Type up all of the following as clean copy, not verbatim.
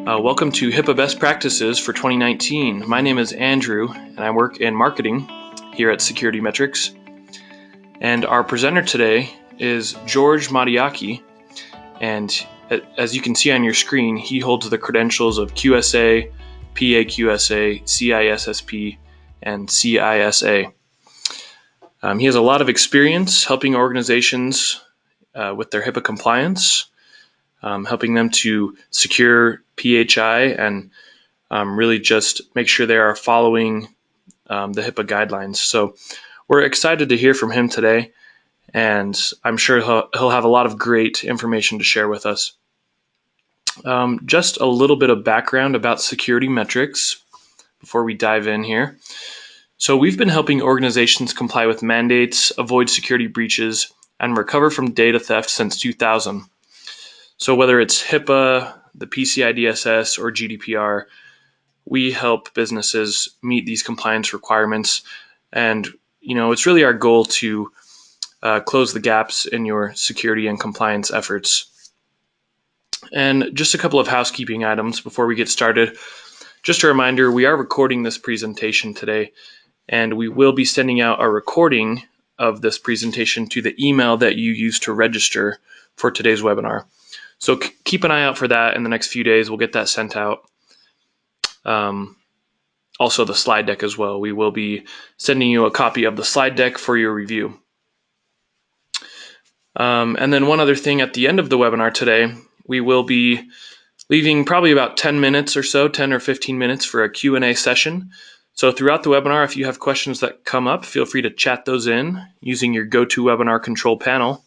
Welcome to HIPAA Best Practices for 2019. My name is Andrew, and I work in marketing here at Security Metrics. And our presenter today is George Matiaki, and as you can see on your screen, he holds the credentials of QSA, PAQSA, CISSP, and CISA. He has a lot of experience helping organizations with their HIPAA compliance, helping them to secure PHI and really just make sure they are following the HIPAA guidelines. So we're excited to hear from him today, and I'm sure he'll have a lot of great information to share with us. Just a little bit of background about Security Metrics before we dive in here. So we've been helping organizations comply with mandates, avoid security breaches, and recover from data theft since 2000. So whether it's HIPAA, the PCI DSS, or GDPR, we help businesses meet these compliance requirements. And, it's really our goal to close the gaps in your security and compliance efforts. And just a couple of housekeeping items before we get started. Just a reminder, we are recording this presentation today, and we will be sending out a recording of this presentation to the email that you used to register for today's webinar. So keep an eye out for that in the next few days. We'll get that sent out. Also the slide deck as well. We will be sending you a copy of the slide deck for your review. And then one other thing, at the end of the webinar today, we will be leaving probably about 10 minutes or so, 10 or 15 minutes for a Q&A session. So throughout the webinar, if you have questions that come up, feel free to chat those in using your GoToWebinar control panel.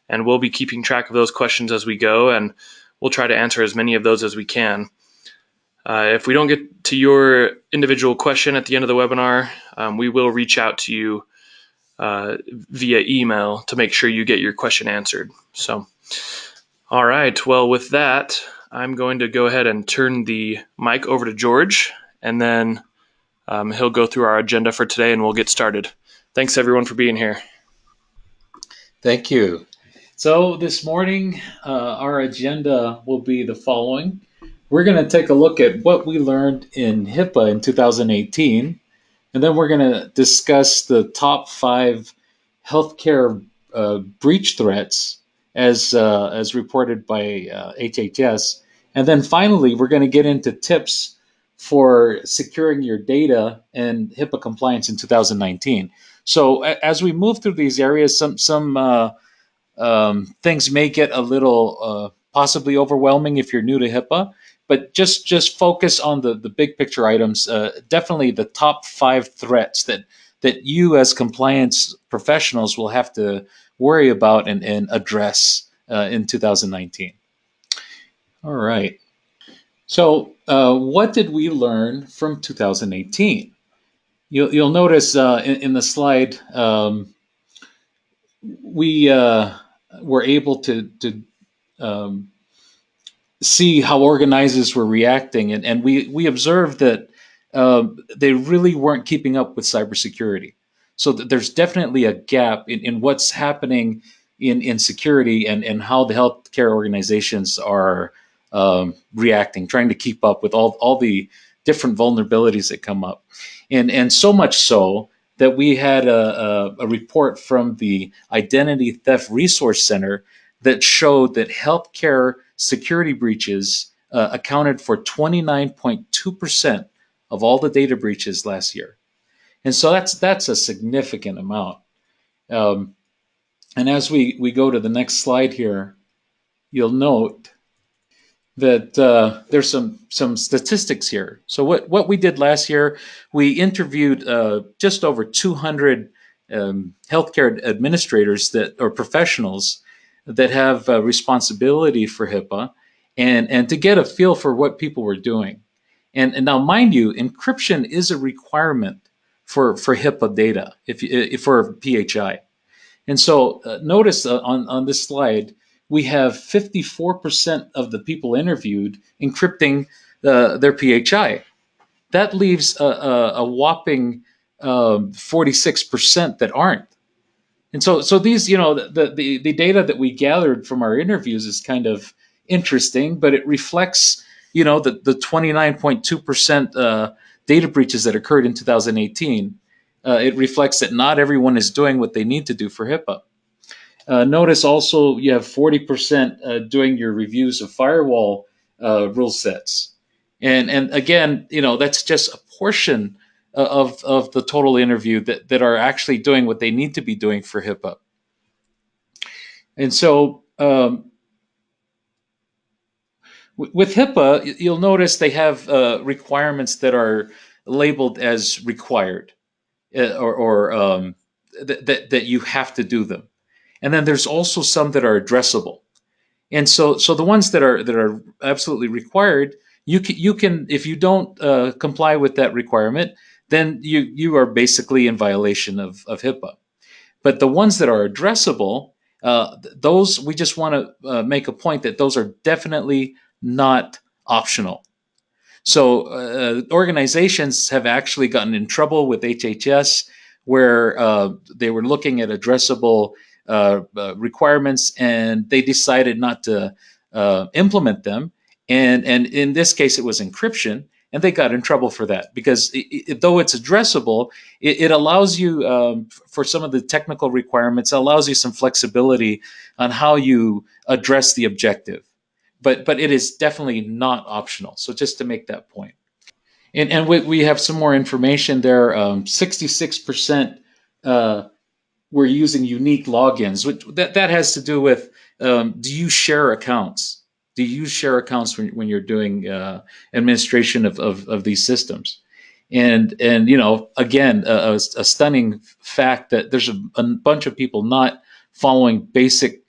And we'll be keeping track of those questions as we go, and we'll try to answer as many of those as we can. If we don't get to your individual question at the end of the webinar, we will reach out to you via email to make sure you get your question answered. So, all right. Well, with that, I'm going to go ahead and turn the mic over to George, and then he'll go through our agenda for today, and we'll get started. Thanks, everyone, for being here. Thank you. So this morning, our agenda will be the following. We're going to take a look at what we learned in HIPAA in 2018, and then we're going to discuss the top 5 healthcare breach threats as reported by HHS. And then finally, we're going to get into tips for securing your data and HIPAA compliance in 2019. So as we move through these areas, some things may get a little possibly overwhelming if you're new to HIPAA, but just focus on the big picture items. Definitely the top 5 threats that you as compliance professionals will have to worry about and address in 2019. All right. So what did we learn from 2018? You'll notice in the slide we were able to see how organizers were reacting, and we observed that they really weren't keeping up with cybersecurity. So there's definitely a gap in what's happening in security and how the healthcare organizations are reacting, trying to keep up with all the different vulnerabilities that come up. And so much so that we had a report from the Identity Theft Resource Center that showed that healthcare security breaches accounted for 29.2% of all the data breaches last year. And so that's a significant amount. And as we go to the next slide here, you'll note that there's some statistics here. So what we did last year, we interviewed just over 200 healthcare administrators or professionals that have responsibility for HIPAA, and to get a feel for what people were doing. And now, mind you, encryption is a requirement for HIPAA data for PHI. And so notice on this slide, we have 54% of the people interviewed encrypting their PHI. That leaves a whopping 46% that aren't. And so these, the data that we gathered from our interviews is kind of interesting, but it reflects, the 29.2% data breaches that occurred in 2018, it reflects that not everyone is doing what they need to do for HIPAA. Notice also you have 40% doing your reviews of firewall rule sets, and again, that's just a portion of the total interview that are actually doing what they need to be doing for HIPAA. And so with HIPAA, you'll notice they have requirements that are labeled as required, or that you have to do them. And then there's also some that are addressable. And so the ones that are absolutely required, you can if you don't comply with that requirement, then you are basically in violation of HIPAA. But the ones that are addressable, those we just want to make a point that those are definitely not optional. So organizations have actually gotten in trouble with HHS where they were looking at addressable requirements and they decided not to implement them. And in this case, it was encryption, and they got in trouble for that because though it's addressable, it allows you, for some of the technical requirements, allows you some flexibility on how you address the objective. But it is definitely not optional. So just to make that point. And we have some more information there. 66% were using unique logins, which that has to do with, do you share accounts? Do you share accounts when you're doing administration of these systems? And again, a stunning fact that there's a bunch of people not following basic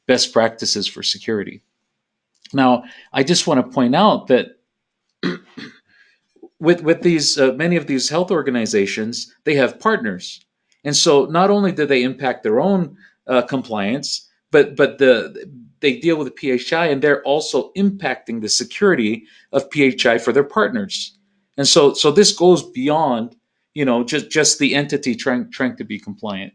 best practices for security. Now, I just want to point out that with these many of these health organizations, they have partners, and so not only do they impact their own compliance, but they deal with the PHI, and they're also impacting the security of PHI for their partners. And so this goes beyond just the entity trying to be compliant.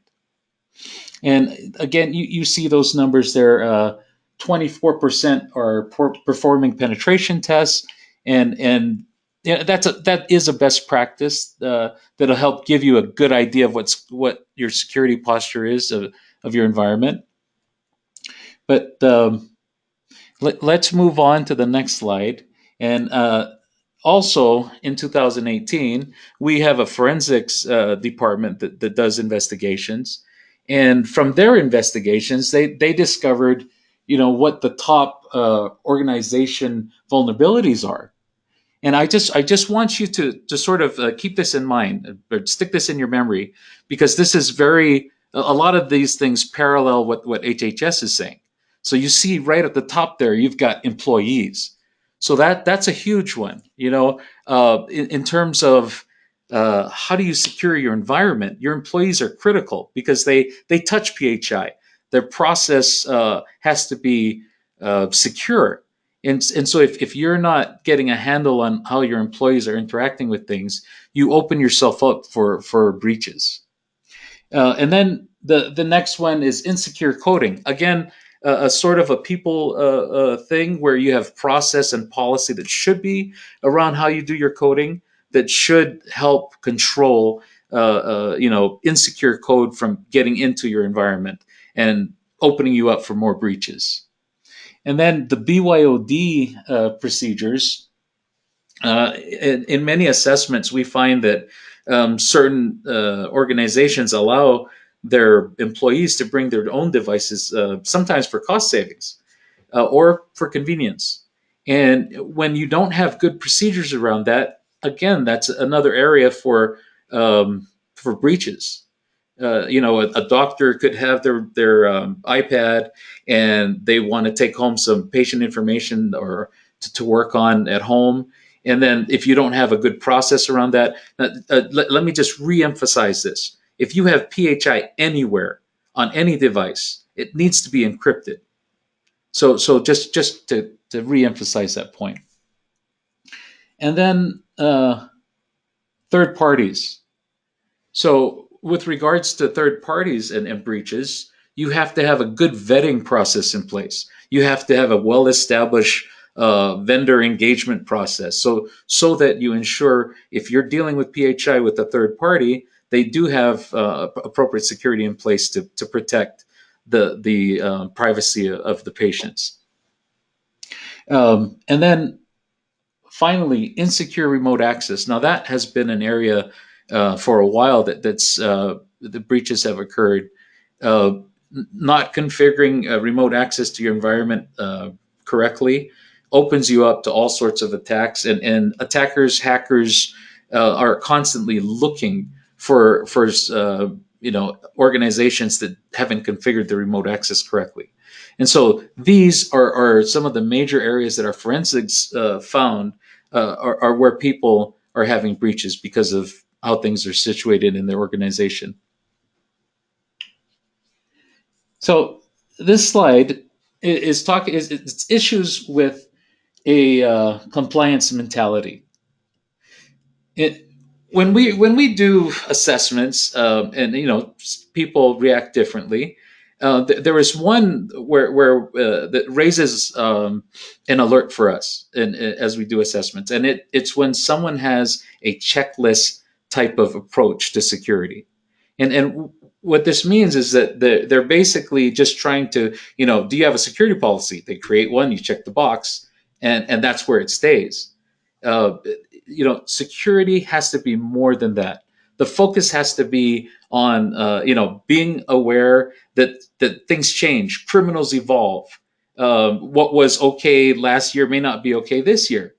And again, you see those numbers there. 24% are performing penetration tests, and that is a best practice that'll help give you a good idea of what your security posture is of your environment. But let's move on to the next slide. And also in 2018, we have a forensics department that does investigations. And from their investigations, they discovered, what the top organization vulnerabilities are. And I just want you to sort of keep this in mind, or stick this in your memory, because this is a lot of these things parallel what HHS is saying. So you see right at the top there, you've got employees. So that's a huge one, in terms of how do you secure your environment? Your employees are critical because they touch PHI. Their process has to be secure. And so if you're not getting a handle on how your employees are interacting with things, you open yourself up for breaches. And then the next one is insecure coding. Again, a sort of a people thing where you have process and policy that should be around how you do your coding, that should help control insecure code from getting into your environment and opening you up for more breaches. And then the BYOD procedures. In many assessments, we find that certain organizations allow their employees to bring their own devices, sometimes for cost savings or for convenience. And when you don't have good procedures around that, again, that's another area for breaches. A doctor could have their iPad and they want to take home some patient information or to work on at home. And then if you don't have a good process around that, let me just re-emphasize this. If you have PHI anywhere on any device, it needs to be encrypted. So just to re-emphasize that point. And then third parties. So with regards to third parties and breaches, you have to have a good vetting process in place. You have to have a well-established vendor engagement process. So that you ensure if you're dealing with PHI with a third party, they do have appropriate security in place to protect the privacy of the patients. And then finally, insecure remote access. Now that has been an area for a while that's the breaches have occurred. Uh, Not configuring remote access to your environment correctly opens you up to all sorts of attacks, and attackers, hackers are constantly looking for organizations that haven't configured the remote access correctly. And so these are some of the major areas that our forensics found are where people are having breaches because of how things are situated in their organization. So this slide is it's issues with a compliance mentality. It, when we do assessments, and people react differently. There is one where that raises an alert for us, and as we do assessments, and it's when someone has a checklist type of approach to security, and what this means is that they're basically just trying to, do you have a security policy? They create one, you check the box, and that's where it stays. Uh, Security has to be more than that. The focus has to be on, being aware that things change, criminals evolve. What was okay last year may not be okay this year.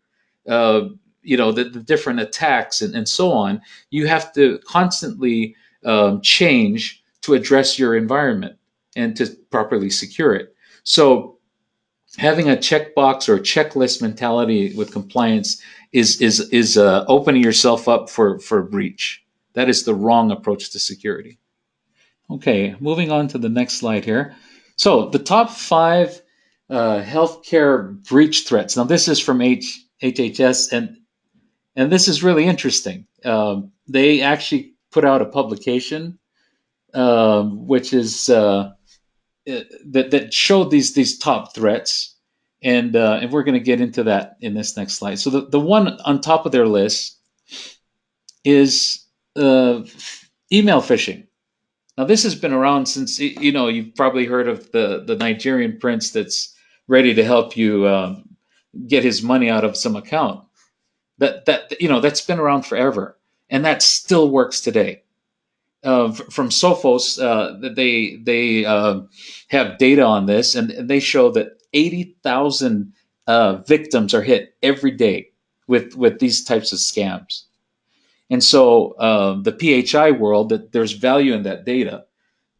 The different attacks and so on. You have to constantly change to address your environment and to properly secure it. So having a checkbox or a checklist mentality with compliance is opening yourself up for breach. That is the wrong approach to security. Okay, moving on to the next slide here. So the top five healthcare breach threats. Now this is from HHS, and this is really interesting. They actually put out a publication, which is that showed these top threats, and we're going to get into that in this next slide. So the one on top of their list is email phishing. Now this has been around since, you've probably heard of the Nigerian prince that's ready to help you get his money out of some account. That's been around forever, and that still works today. From Sophos, they have data on this, and they show that 80,000 victims are hit every day with these types of scams. And so the PHI world, that there's value in that data,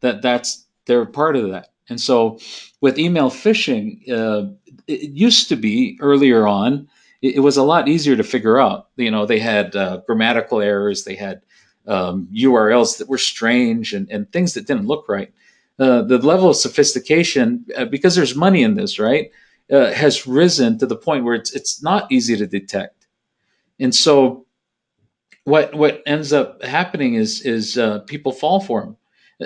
they're part of that. And so with email phishing, it used to be earlier on, it was a lot easier to figure out. They had grammatical errors, they had URLs that were strange, and things that didn't look right. The level of sophistication, because there's money in this, right, has risen to the point where it's not easy to detect. And so what ends up happening is people fall for them,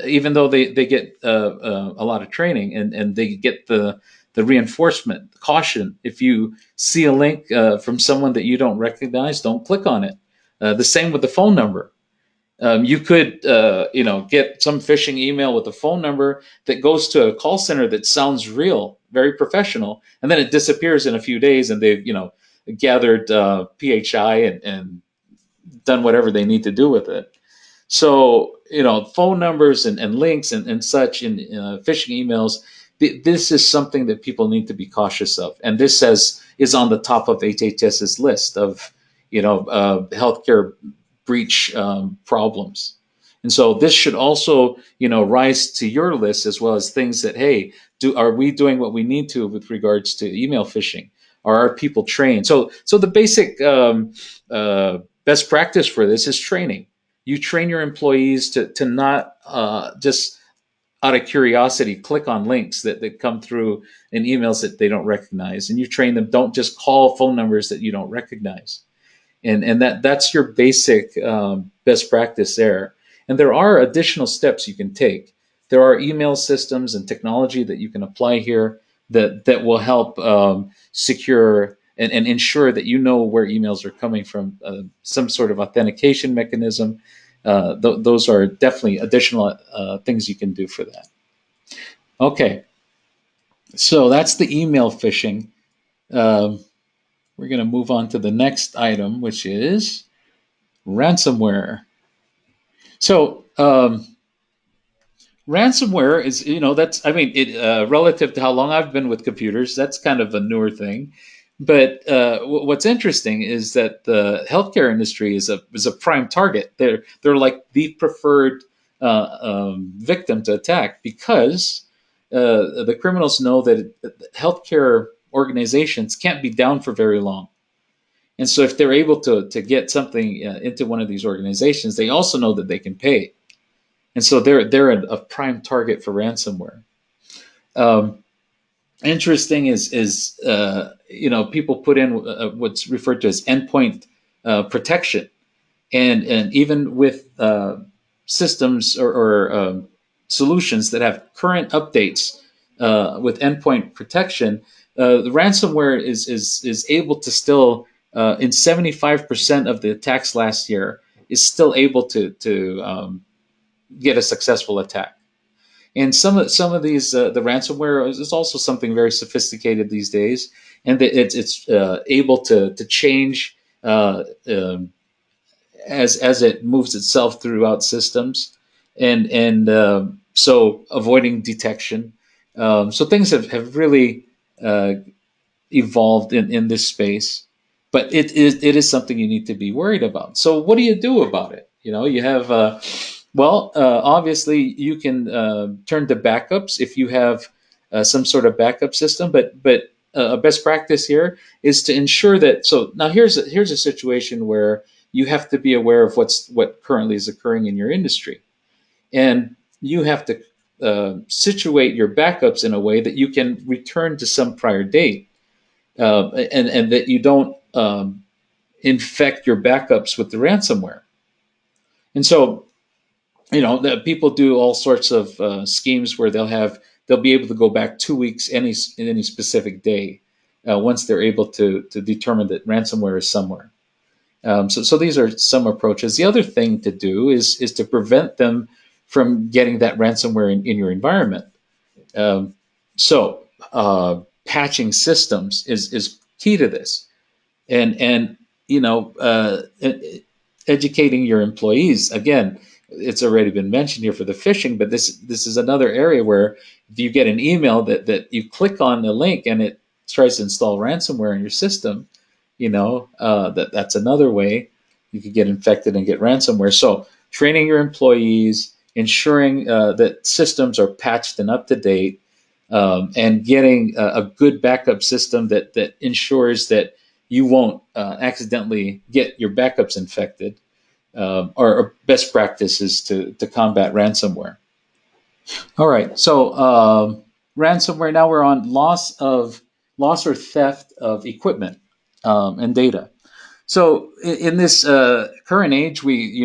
even though they get a lot of training, and they get the reinforcement, the caution. If you see a link from someone that you don't recognize, don't click on it. The same with the phone number. You could get some phishing email with a phone number that goes to a call center that sounds real, very professional, and then it disappears in a few days, and they've gathered PHI and done whatever they need to do with it. So, phone numbers and links and such in phishing emails, this is something that people need to be cautious of. And this is on the top of HHS's list of, healthcare breach problems. And so this should also, rise to your list, as well as things that, hey, are we doing what we need to with regards to email phishing? Are our people trained? So the basic best practice for this is training. You train your employees to not just out of curiosity click on links that come through in emails that they don't recognize, and you train them, don't just call phone numbers that you don't recognize. And that's your basic best practice there. And there are additional steps you can take. There are email systems and technology that you can apply here. that will help secure and ensure that you know where emails are coming from. Some sort of authentication mechanism. Those are definitely additional things you can do for that. Okay, so that's the email phishing. Um, we're going to move on to the next item, which is ransomware. So ransomware is, that's, I mean, it relative to how long I've been with computers, that's kind of a newer thing. But what's interesting is that the healthcare industry is a prime target. They're like the preferred victim to attack because the criminals know that healthcare organizations can't be down for very long. And so if they're able to get something into one of these organizations, they also know that they can pay. And so they're a prime target for ransomware. Um, Interesting is people put in what's referred to as endpoint protection, and even with systems or solutions that have current updates with endpoint protection, the ransomware is able to still in 75% of the attacks last year is still able to get a successful attack. And some of these the ransomware is also something very sophisticated these days, and it's able to change as it moves itself throughout systems, and so avoiding detection. So things have really uh, evolved in this space, but it is something you need to be worried about. So what do you do about it? You have obviously you can turn to backups if you have some sort of backup system, but a best practice here is to ensure that. So now here's a situation where you have to be aware of what currently is occurring in your industry, and you have to situate your backups in a way that you can return to some prior date, and that you don't infect your backups with the ransomware. And so, that people do all sorts of schemes where they'll be able to go back 2 weeks in any specific day once they're able to determine that ransomware is somewhere. So these are some approaches. The other thing to do is to prevent them from getting that ransomware in your environment. Um, so patching systems is key to this, and you know educating your employees. Again, it's already been mentioned here for the phishing, but this is another area where if you get an email that you click on the link and it tries to install ransomware in your system, that's another way you could get infected and get ransomware. So training your employees, ensuring that systems are patched and up to date, and getting a good backup system that ensures that you won't accidentally get your backups infected, are best practices to combat ransomware. All right, so ransomware. Now we're on loss or theft of equipment and data. So in this current age, we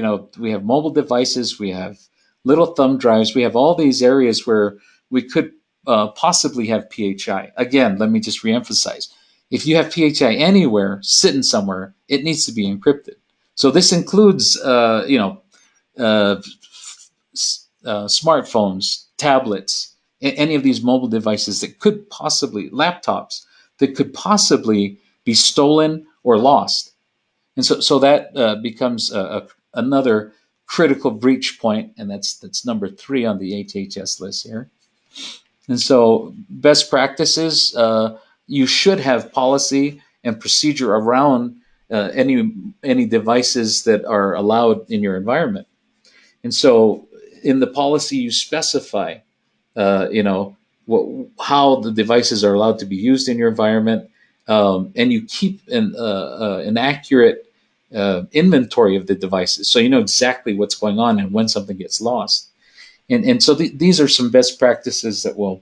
have mobile devices, we have little thumb drives, we have all these areas where we could possibly have PHI. Again, let me just reemphasize: if you have PHI anywhere, sitting somewhere, it needs to be encrypted. So this includes, uh, smartphones, tablets, any of these mobile devices that could possibly, laptops that could possibly be stolen or lost. And so that becomes another critical breach point, and that's number 3 on the HHS list here. And so best practices, you should have policy and procedure around any devices that are allowed in your environment. And so in the policy, you specify, how the devices are allowed to be used in your environment, and you keep an accurate inventory of the devices, so you know exactly what's going on and when something gets lost. And so these are some best practices that will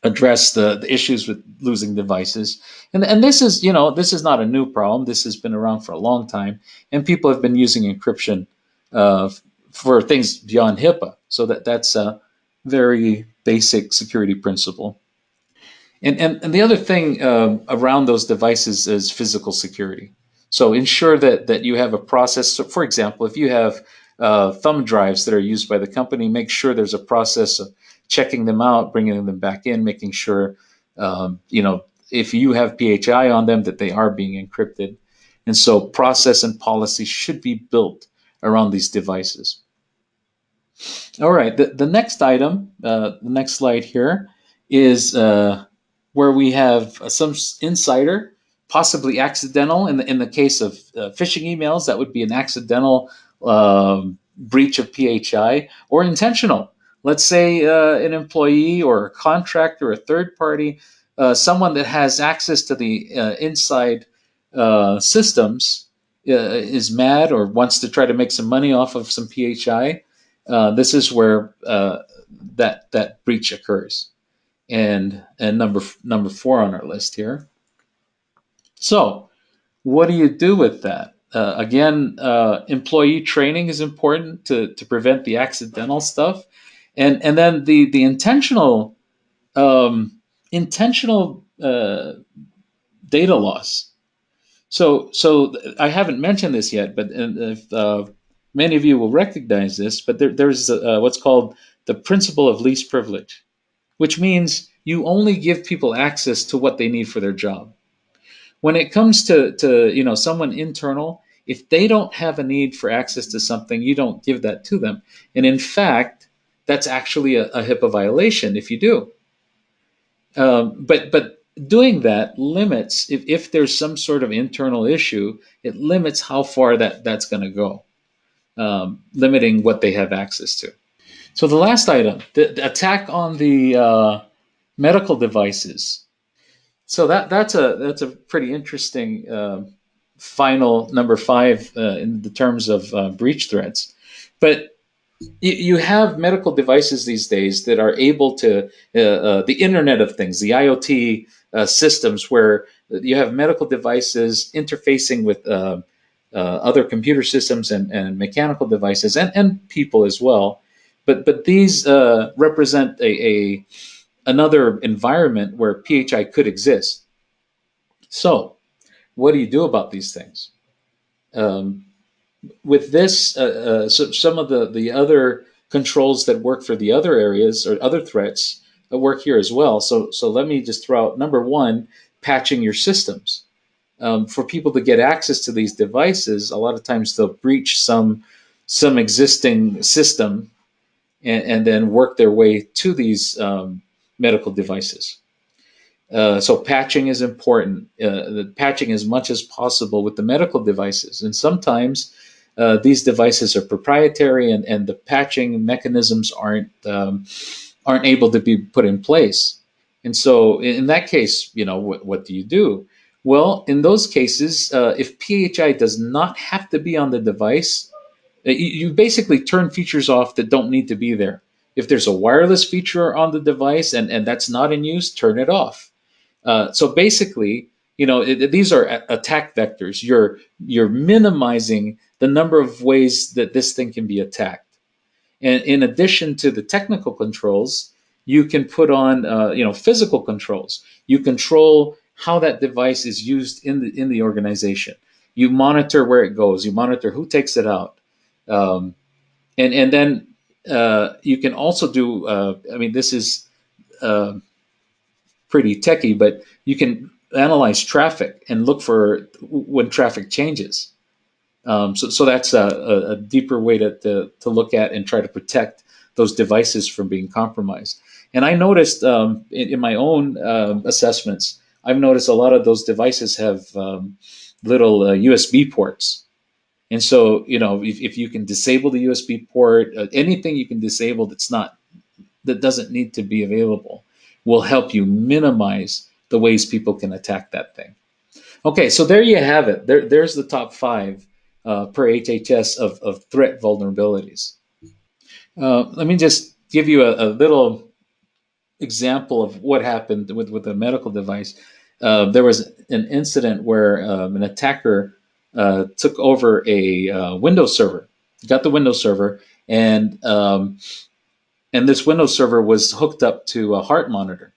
address the issues with losing devices. And this is not a new problem. This has been around for a long time, and people have been using encryption uh, for things beyond HIPAA. So that's a very basic security principle. And the other thing around those devices is physical security. So ensure that you have a process. So for example, if you have thumb drives that are used by the company, make sure there's a process of checking them out, bringing them back in, making sure if you have PHI on them that they are being encrypted. And so process and policy should be built around these devices. All right, the next item, the next slide here, is where we have some insider, possibly accidental. In the case of phishing emails, that would be an accidental breach of PHI, or intentional. Let's say an employee or a contractor, a third party, someone that has access to the inside systems is mad or wants to try to make some money off of some PHI. This is where that breach occurs, and number 4 on our list here. So, what do you do with that? Again, employee training is important to prevent the accidental stuff, and then the intentional data loss. So I haven't mentioned this yet, but if, many of you will recognize this. But there's what's called the principle of least privilege, which means you only give people access to what they need for their job. When it comes to someone internal, if they don't have a need for access to something, you don't give that to them. And in fact, that's actually a HIPAA violation if you do. But doing that limits, if there's some sort of internal issue, it limits how far that's going to go, limiting what they have access to. So the last item, the attack on the medical devices. So that's a pretty interesting final number 5 in the terms of breach threats. But you have medical devices these days that are able to the Internet of Things, the IoT systems, where you have medical devices interfacing with other computer systems and mechanical devices and people as well. But these represent another environment where PHI could exist. So, what do you do about these things? Um, with this, so some of the other controls that work for the other areas or other threats work here as well. So let me just throw out number 1, patching your systems. For people to get access to these devices, a lot of times they'll breach some existing system and then work their way to these medical devices. So patching is important. Patching as much as possible with the medical devices, and sometimes these devices are proprietary, and the patching mechanisms aren't able to be put in place. And so, in that case, what do you do? Well, in those cases, if PHI does not have to be on the device, you basically turn features off that don't need to be there. If there's a wireless feature on the device and that's not in use, turn it off. So basically, these are attack vectors. You're minimizing the number of ways that this thing can be attacked. And in addition to the technical controls, you can put on physical controls. You control how that device is used in the organization. You monitor where it goes. You monitor who takes it out, and then you can also do. This is pretty techy, but you can analyze traffic and look for when traffic changes. So that's a deeper way to look at and try to protect those devices from being compromised. And I noticed in my own assessments, I've noticed a lot of those devices have little USB ports. And so, if you can disable the USB port, anything you can disable that doesn't need to be available will help you minimize the ways people can attack that thing. Okay, so there you have it. There's the top 5 per HHS of threat vulnerabilities. Let me just give you a little example of what happened with a medical device. There was an incident where an attacker took over a Windows server, got the Windows server, and this Windows server was hooked up to a heart monitor.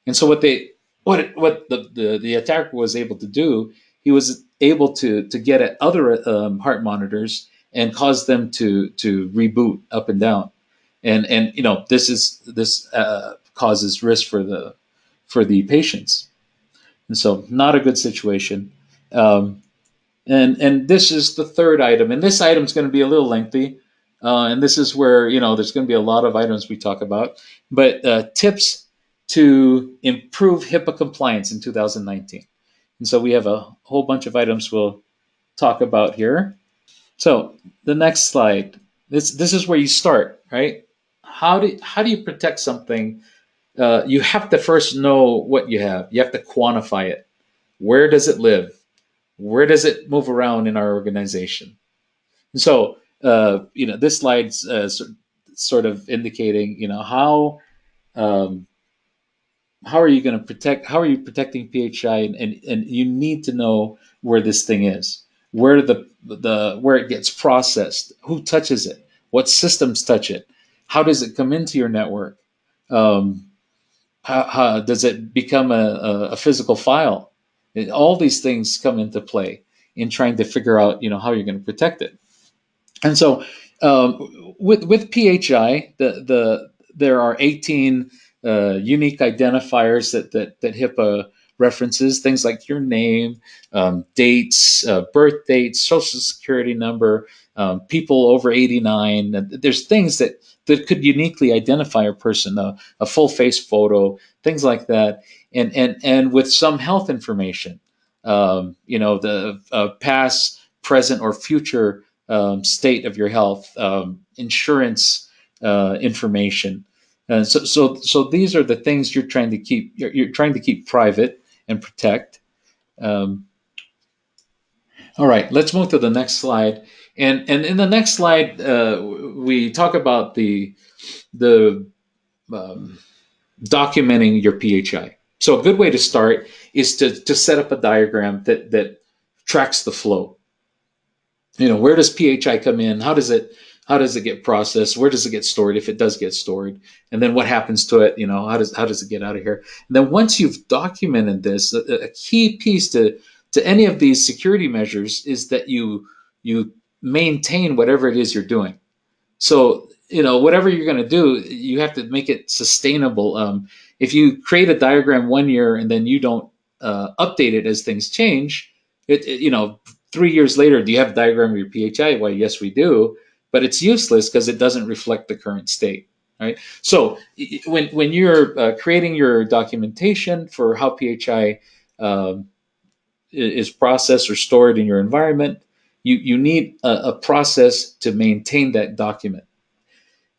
And so what they what the attacker was able to do, he was able to get at other heart monitors and cause them to reboot up and down, and this causes risk for the patients, and so not a good situation. Um, and this is the third item, and this item is going to be a little lengthy, and this is where there's going to be a lot of items we talk about, but tips to improve HIPAA compliance in 2019. And so we have a whole bunch of items we'll talk about here. So the next slide, this is where you start, right? How do you protect something? You have to first know what you have. You have to quantify it. Where does it live? Where does it move around in our organization? And so, this slide's sort of indicating, um, how are you going to protect? How are you protecting PHI? And you need to know where this thing is, where where it gets processed, who touches it, what systems touch it, how does it come into your network, um, how does it become a physical file? All these things come into play in trying to figure out, how you're going to protect it. And so, with PHI, there are 18 unique identifiers that HIPAA references, things like your name, dates, birth dates, social security number, people over 89. There's things that could uniquely identify a person, a full face photo, things like that, and with some health information, the past, present, or future state of your health, insurance information. So these are the things you're trying to keep. You're trying to keep private and protect. Um, all right, let's move to the next slide. And in the next slide, we talk about the um, documenting your PHI. So a good way to start is to set up a diagram that tracks the flow. Where does PHI come in? How does it get processed? Where does it get stored if it does get stored? And then what happens to it? How does it get out of here? And then once you've documented this, a key piece to any of these security measures is that you maintain whatever it is you're doing. So whatever you're going to do, you have to make it sustainable. If you create a diagram one year and then you don't update it as things change, it 3 years later, do you have a diagram of your PHI? Well, yes, we do, but it's useless because it doesn't reflect the current state. Right. So when you're creating your documentation for how PHI um, is processed or stored in your environment, you need a process to maintain that document,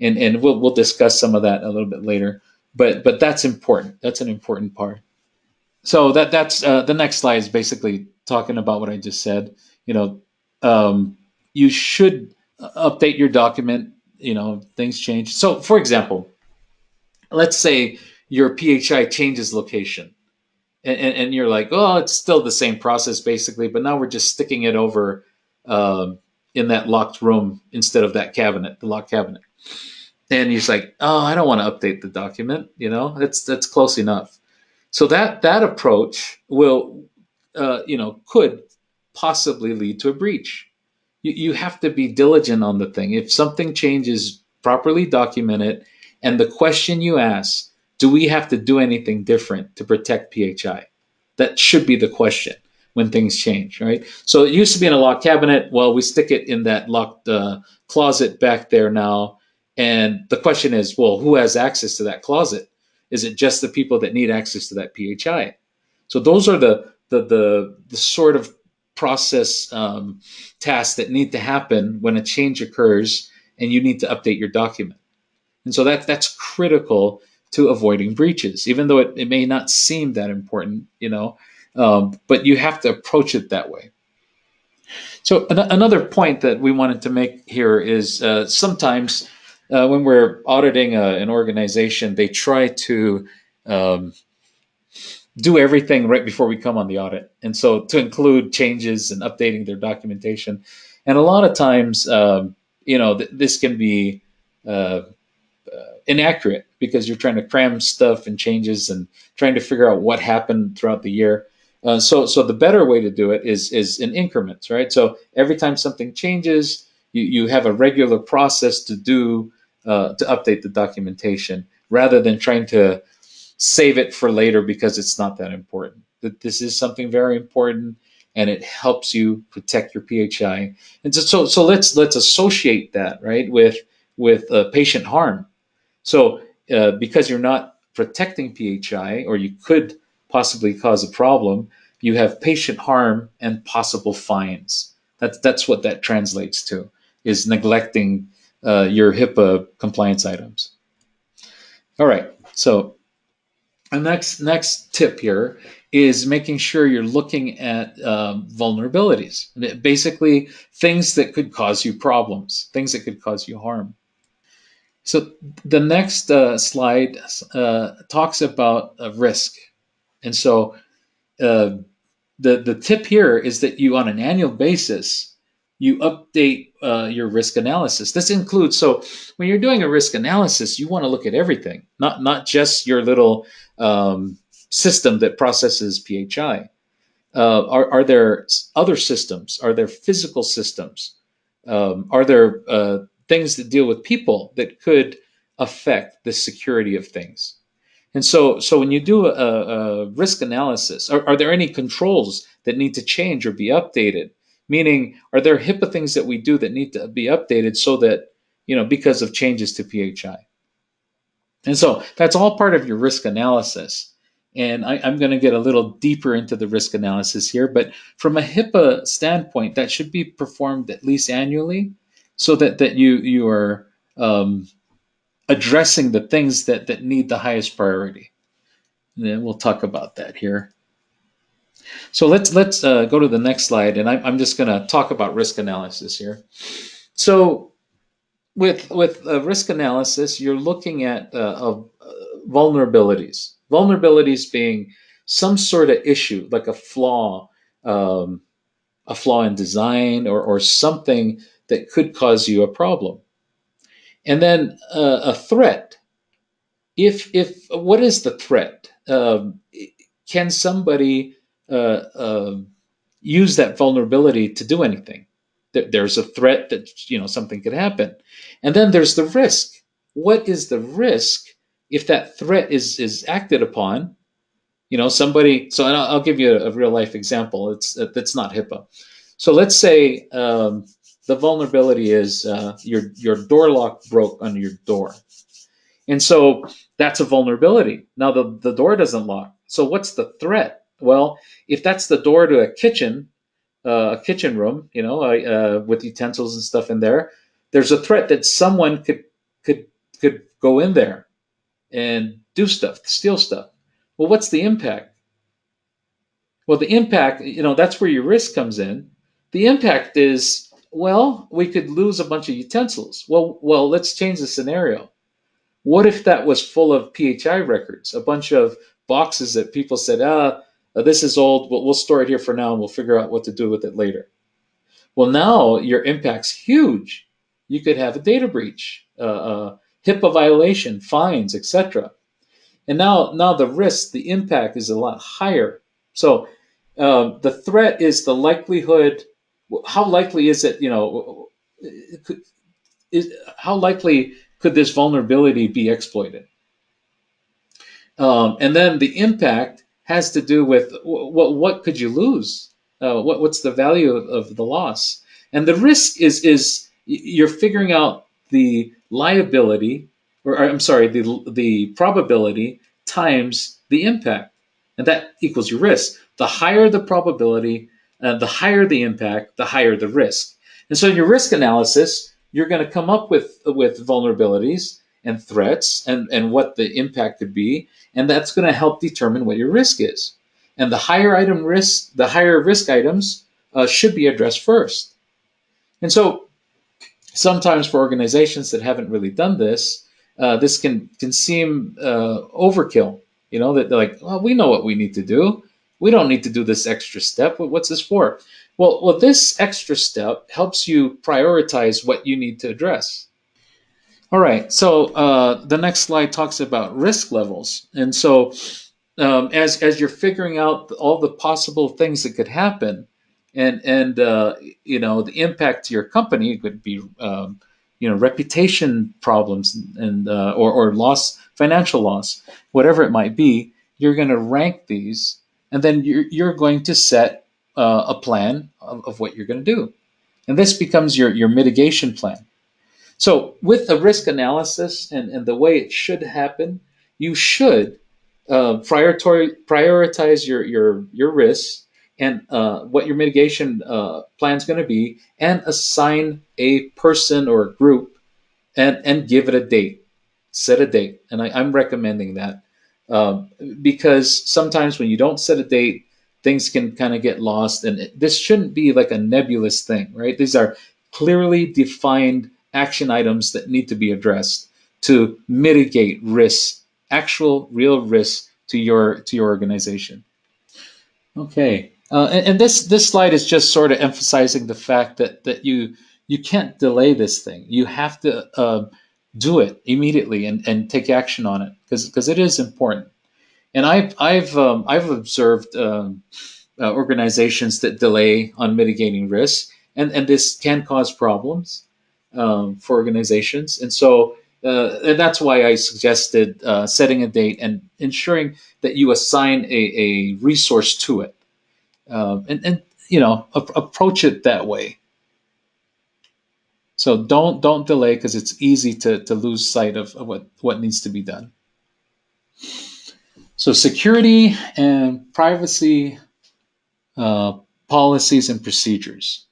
and we'll discuss some of that a little bit later. But that's important. That's an important part. So that's the next slide is basically talking about what I just said. You know, you should update your document. Things change. So, for example, let's say your PHI changes location, and you're like, oh, it's still the same process basically, but now we're just sticking it over in that locked room instead of that cabinet, the locked cabinet. And he's like, oh, I don't want to update the document. That's close enough. So that approach will, could possibly lead to a breach. You have to be diligent on the thing. If something changes, properly document it. And the question you ask, do we have to do anything different to protect PHI? That should be the question when things change, right? So it used to be in a locked cabinet. Well, we stick it in that locked closet back there now. And the question is, well, who has access to that closet? Is it just the people that need access to that PHI? So those are the sort of process tasks that need to happen when a change occurs and you need to update your document. And so that's critical to avoiding breaches, even though it may not seem that important, but you have to approach it that way. So another point that we wanted to make here is sometimes when we're auditing an organization, they try to um, do everything right before we come on the audit. And so to include changes and updating their documentation. And a lot of times, this can be uh, inaccurate because you're trying to cram stuff and changes and trying to figure out what happened throughout the year. So the better way to do it is in increments, right? So every time something changes, you have a regular process to do to update the documentation rather than trying to save it for later because it's not that important. That this is something very important, and it helps you protect your PHI. And so let's associate that, right, with patient harm. So because you're not protecting PHI, or you could possibly cause a problem, you have patient harm and possible fines. That's what that translates to, is neglecting your HIPAA compliance items. All right, so the next tip here is making sure you're looking at vulnerabilities, basically things that could cause you problems, things that could cause you harm. So the next slide talks about risk, and so uh, the tip here is that you, on an annual basis, you update your risk analysis. This includes, so when you're doing a risk analysis, you want to look at everything, not just your little system that processes PHI. Are there other systems? Are there physical systems? Are there things that deal with people that could affect the security of things? And so when you do a risk analysis, are there any controls that need to change or be updated? Meaning, are there HIPAA things that we do that need to be updated so that, because of changes to PHI? And so that's all part of your risk analysis. And I'm going to get a little deeper into the risk analysis here, but from a HIPAA standpoint, that should be performed at least annually, so that you are addressing the things that need the highest priority. And then we'll talk about that here. So let's go to the next slide, and I'm just going to talk about risk analysis here. So with risk analysis, you're looking at vulnerabilities. Vulnerabilities being some sort of issue, like a flaw in design, or something that could cause you a problem. And then a threat. If what is the threat? Can somebody use that vulnerability to do anything? There's a threat that something could happen, and then there's the risk. What is the risk if that threat is acted upon? Somebody. So, and I'll give you a real life example. That's not HIPAA. So let's say the vulnerability is your door lock broke on your door. And so that's a vulnerability. Now the door doesn't lock. So what's the threat? Well, if that's the door to a kitchen room, with utensils and stuff in there, there's a threat that someone could go in there and do stuff, steal stuff. Well, what's the impact? Well, the impact, that's where your risk comes in. The impact is, well, we could lose a bunch of utensils. Well, let's change the scenario. What if that was full of PHI records, a bunch of boxes that people said, this is old, we'll store it here for now and we'll figure out what to do with it later. Well, now your impact's huge. You could have a data breach, HIPAA violation, fines, etc. And now the risk, the impact is a lot higher. So the threat is the likelihood. How likely is it, how likely could this vulnerability be exploited? And then the impact has to do with what could you lose? What's the value of the loss? And the risk is you're figuring out the liability, or I'm sorry, the probability times the impact, and that equals your risk. The higher the probability, the higher the impact, the higher the risk. And so in your risk analysis, you're going to come up with vulnerabilities and threats and what the impact could be, and that's going to help determine what your risk is. And the higher risk items should be addressed first. And so sometimes for organizations that haven't really done this, this can seem overkill. That they're like, well, we know what we need to do. We don't need to do this extra step. What's this for? Well, this extra step helps you prioritize what you need to address. All right. So the next slide talks about risk levels, and so as you're figuring out all the possible things that could happen, and the impact to your company could be reputation problems and or loss, financial loss, whatever it might be. You're going to rank these, and then you're going to set a plan of what you're going to do, and this becomes your mitigation plan. So, with the risk analysis and the way it should happen, you should prioritize your risks and what your mitigation plan is going to be, and assign a person or a group and give it a date. Set a date, and I'm recommending that um, because sometimes when you don't set a date, things can kind of get lost, and this shouldn't be like a nebulous thing, right? These are clearly defined action items that need to be addressed to mitigate risks, actual real risks to your organization. Okay, and this slide is just sort of emphasizing the fact that you can't delay this thing. You have to do it immediately and take action on it because it is important. And I've observed organizations that delay on mitigating risk, and this can cause problems for organizations. And that's why I suggested setting a date and ensuring that you assign a resource to it, and approach it that way. So don't delay because it's easy to lose sight of what needs to be done. So security and privacy uh, policies and procedures.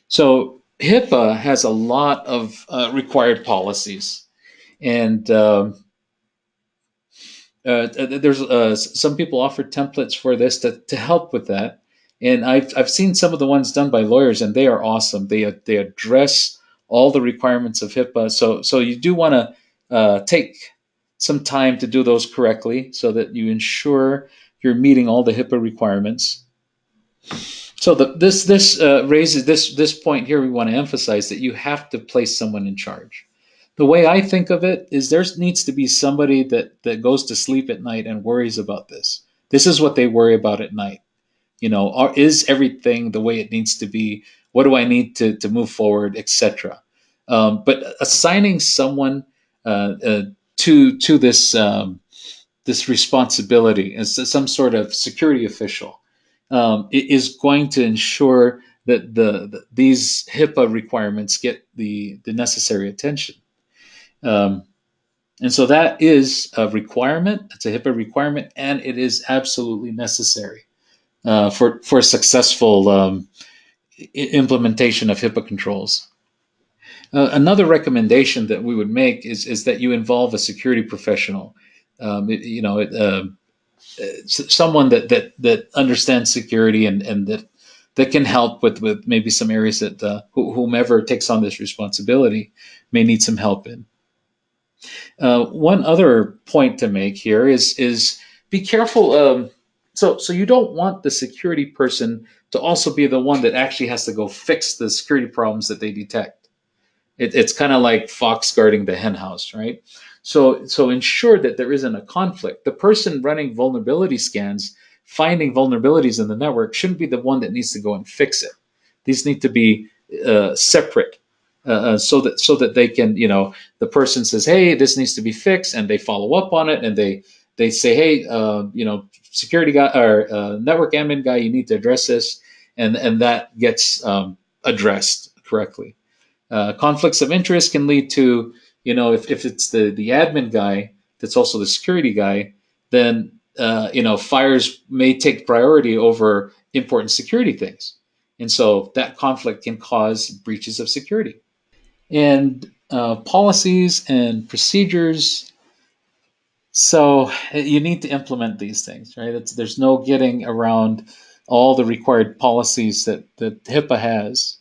So HIPAA has a lot of required policies, and there's some people offer templates for this to help with that. And I've seen some of the ones done by lawyers, and they are awesome. They address all the requirements of HIPAA. So you do want to take some time to do those correctly, so that you ensure you're meeting all the HIPAA requirements. So this raises this point here. We want to emphasize that you have to place someone in charge. The way I think of it is there needs to be somebody that goes to sleep at night and worries about this. This is what they worry about at night. Is everything the way it needs to be? What do I need to move forward, etc. But assigning someone to this responsibility as some sort of security official is going to ensure that these HIPAA requirements get the necessary attention. Um, and so that is a requirement. It's a HIPAA requirement, and it is absolutely necessary for a successful implementation of HIPAA controls. Another recommendation that we would make is that you involve a security professional. Someone that understands security and that can help with maybe some areas that whomever takes on this responsibility may need some help in. One other point to make here is be careful. So you don't want the security person to also be the one that actually has to go fix the security problems that they detect. It's kind of like fox guarding the hen house, right? So ensure that there isn't a conflict. The person running vulnerability scans, finding vulnerabilities in the network, shouldn't be the one that needs to go and fix it. These need to be separate, so that they can, the person says, hey, this needs to be fixed, and they follow up on it, and they say, hey, security guy or network admin guy, you need to address this, and that gets addressed correctly. Conflicts of interest can lead to, if it's the admin guy that's also the security guy, then fires may take priority over important security things, and so that conflict can cause breaches of security. And policies and procedures. So you need to implement these things, right? There's no getting around all the required policies that HIPAA has.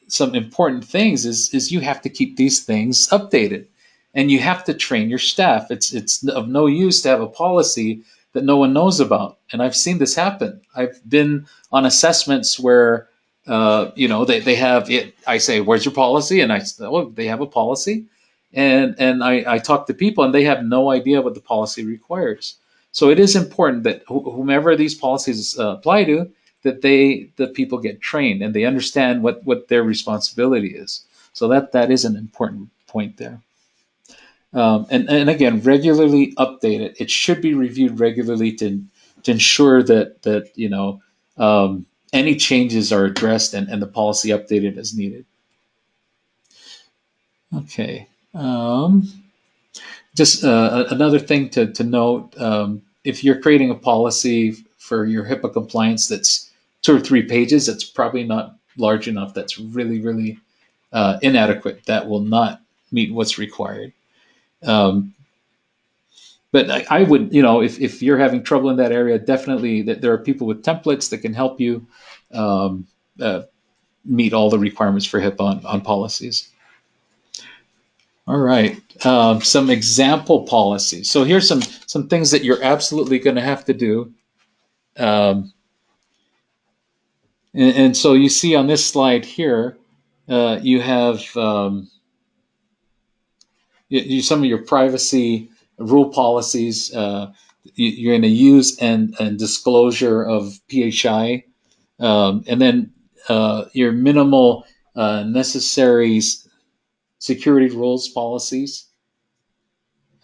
Some important things is you have to keep these things updated, and you have to train your staff. It's of no use to have a policy that no one knows about, and I've seen this happen. I've been on assessments where they have it. I say, where's your policy? And I say, oh, they have a policy. And I talk to people, and they have no idea what the policy requires. So it is important that whomever these policies apply to, that the people get trained and they understand what their responsibility is. So that is an important point there. And again, regularly update it. It should be reviewed regularly to ensure that any changes are addressed and the policy updated as needed. Okay. Just another thing to note: if you're creating a policy for your HIPAA compliance that's 2 or 3 pages, that's probably not large enough. That's really inadequate. That will not meet what's required. Um, but I would, if you're having trouble in that area, definitely that there are people with templates that can help you um, uh, meet all the requirements for HIPAA on policies. All right, some example policies. So here's some things that you're absolutely going to have to do. Um, and so you see on this slide here, you have some of your privacy rule policies. You're going to use and disclosure of PHI, and then your minimal necessary security rules policies,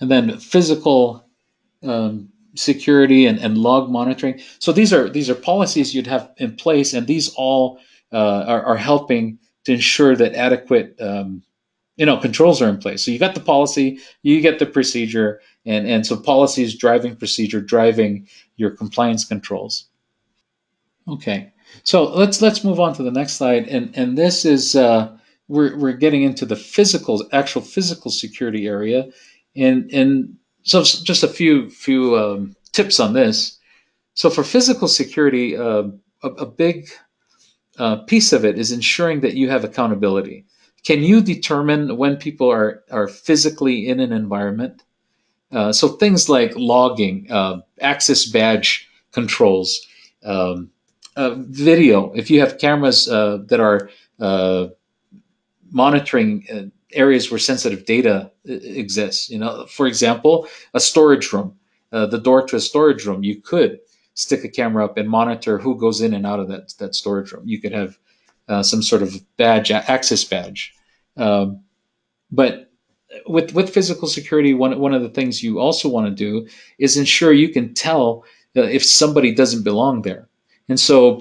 and then physical security and log monitoring. So these are policies you'd have in place, and these all are helping to ensure that adequate controls are in place. So you got the policy, you get the procedure, and so policy is driving procedure, driving your compliance controls. Okay, so let's move on to the next slide, and this is we're getting into the actual physical security area, and so just a few tips on this. So for physical security, a big piece of it is ensuring that you have accountability. Can you determine when people are physically in an environment? So things like logging, access badge controls, um, video. If you have cameras that are monitoring areas where sensitive data exists, for example, a storage room, the door to a storage room, you could stick a camera up and monitor who goes in and out of that storage room. You could have some sort of badge, access badge. Um, but with physical security, one of the things you also want to do is ensure you can tell if somebody doesn't belong there. And so,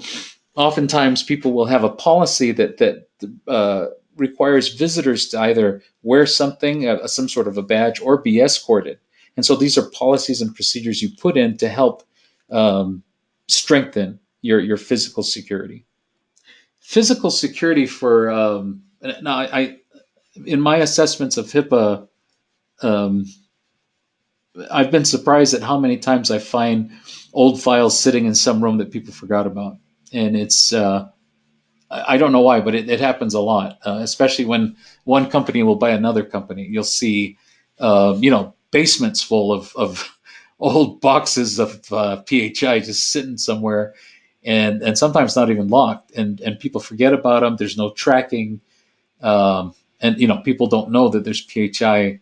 oftentimes, people will have a policy that requires visitors to either wear something, some sort of a badge, or be escorted. And so, these are policies and procedures you put in to help um, strengthen your physical security. Physical security for now, in my assessments of HIPAA, um, I've been surprised at how many times I find old files sitting in some room that people forgot about, and it's I don't know why, but it happens a lot, especially when one company will buy another company. You'll see, basements full of old boxes of PHI just sitting somewhere, and sometimes not even locked, and people forget about them. There's no tracking, and people don't know that there's PHI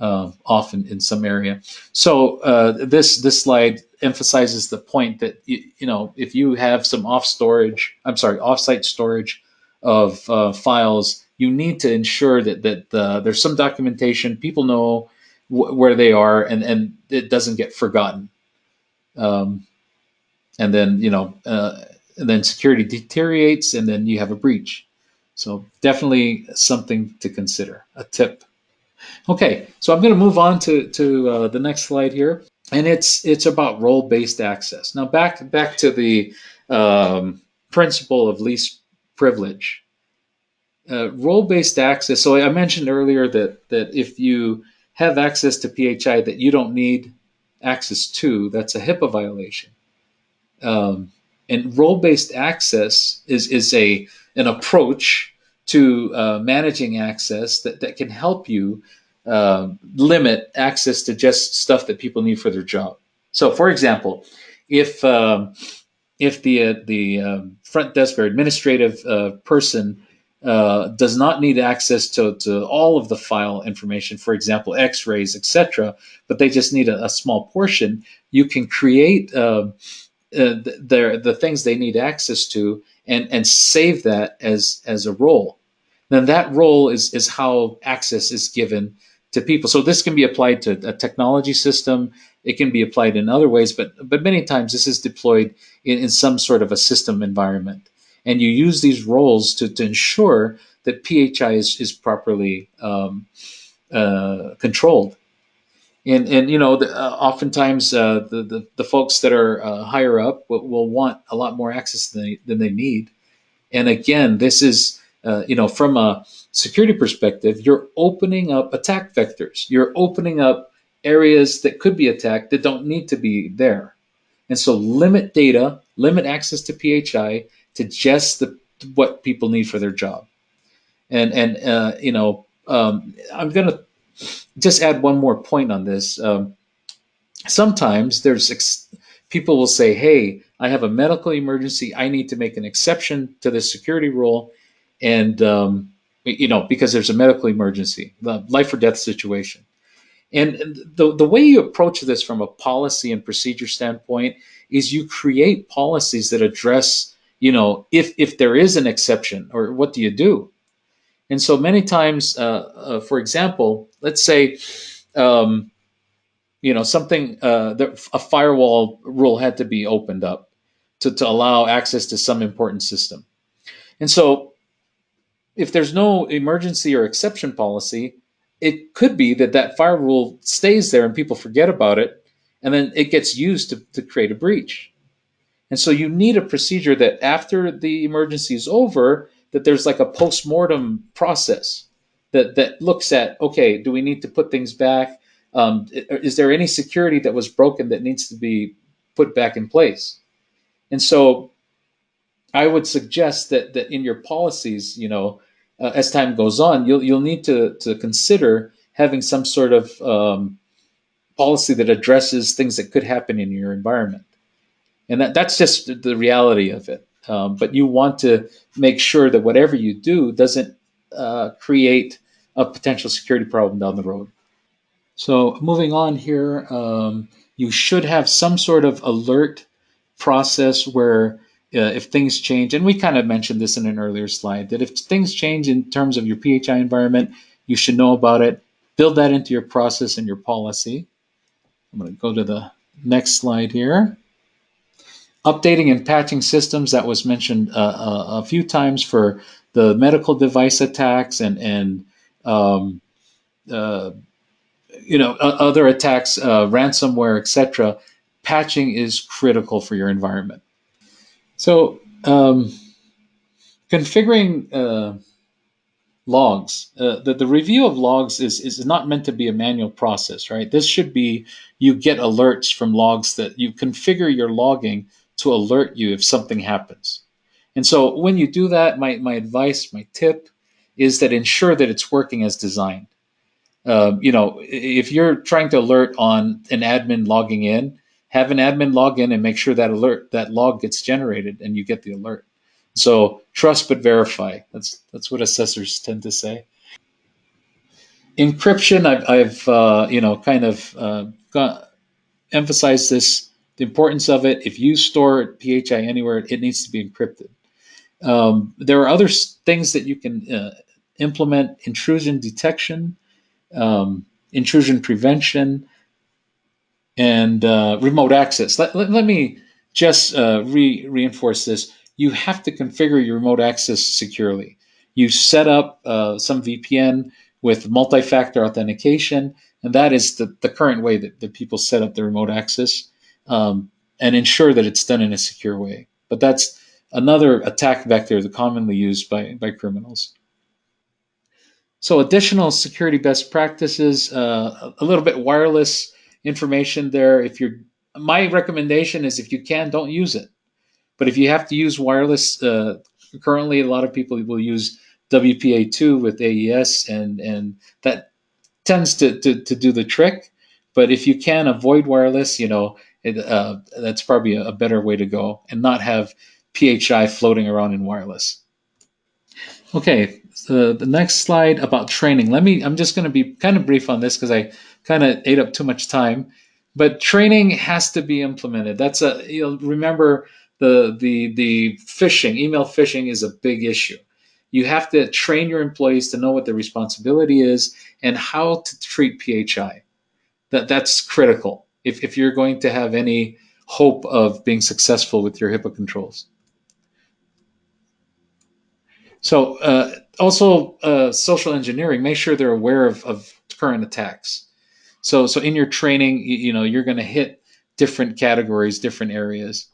often in some area. So this slide emphasizes the point that if you have some offsite storage of files, you need to ensure that there's some documentation. People know where they are, and it doesn't get forgotten. Um, and then and then security deteriorates, and then you have a breach. So definitely something to consider. A tip. Okay, so I'm going to move on to the next slide here, and it's about role-based access. Now back to the principle of least privilege. Role-based access. So I mentioned earlier that if you have access to PHI that you don't need access to, that's a HIPAA violation. And role-based access is an approach to managing access that can help you limit access to just stuff that people need for their job. So, for example, if the front desk or administrative person does not need access to all of the file information, for example, X-rays, etc., but they just need a small portion, you can create the things they need access to and save that as a role. Then that role is how access is given to people. So this can be applied to a technology system. It can be applied in other ways, but many times this is deployed in some sort of a system environment. And you use these roles to ensure that PHI is properly controlled. And you know, oftentimes the folks that are higher up will want a lot more access than they need. And again, this is you know, from a security perspective, you're opening up attack vectors. You're opening up areas that could be attacked that don't need to be there. And so limit data, limit access to PHI to just what people need for their job. And you know, I'm going to just add one more point on this. Sometimes people will say, "Hey, I have a medical emergency. I need to make an exception to this security rule," and you know, because there's a medical emergency, the life or death situation. And the way you approach this from a policy and procedure standpoint is you create policies that address, you know, if there is an exception, or what do you do? And so many times, for example, let's say, um, you know, something, a firewall rule had to be opened up to allow access to some important system. And so if there's no emergency or exception policy, it could be that that fire rule stays there and people forget about it, and then it gets used to create a breach. And so you need a procedure that after the emergency is over, that there's like a post-mortem process that looks at, okay, do we need to put things back? Is there any security that was broken that needs to be put back in place? And so I would suggest that in your policies, you know, as time goes on, you'll need to consider having some sort of policy that addresses things that could happen in your environment. And that's just the reality of it. But you want to make sure that whatever you do doesn't create a potential security problem down the road. So moving on here, you should have some sort of alert process where if things change, and we kind of mentioned this in an earlier slide, that if things change in terms of your PHI environment, you should know about it. Build that into your process and your policy. I'm going to go to the next slide here. Updating and patching systems, that was mentioned a few times for the medical device attacks and um, uh, you know, other attacks, ransomware, etc. Patching is critical for your environment. So configuring logs, the review of logs is not meant to be a manual process, right? This should be, you get alerts from logs, that you configure your logging to alert you if something happens. And so when you do that, my advice, my tip is that ensure that it's working as designed. You know, if you're trying to alert on an admin logging in, have an admin log in and make sure that log gets generated and you get the alert. So trust but verify. That's what assessors tend to say. Encryption, I've you know, kind of emphasized this, the importance of it. If you store PHI anywhere, it needs to be encrypted. There are other things that you can implement: intrusion detection, intrusion prevention, and remote access. Let me just reinforce this. You have to configure your remote access securely. You set up some VPN with multi-factor authentication, and that is the current way that people set up the remote access, and ensure that it's done in a secure way. But that's another attack vector that commonly used by criminals. So additional security best practices, a little bit wireless information there. If you're, my recommendation is, if you can, don't use it. But if you have to use wireless, currently a lot of people will use WPA2 with AES, and that tends to do the trick. But if you can avoid wireless, you know, that's probably a better way to go, and not have PHI floating around in wireless. Okay, the next slide about training. I'm just going to be kind of brief on this because I kind of ate up too much time. But training has to be implemented. That's remember the phishing, email phishing is a big issue. You have to train your employees to know what their responsibility is and how to treat PHI. That's critical if you're going to have any hope of being successful with your HIPAA controls. So also social engineering, make sure they're aware of current attacks. So in your training, you're going to hit different categories, different areas,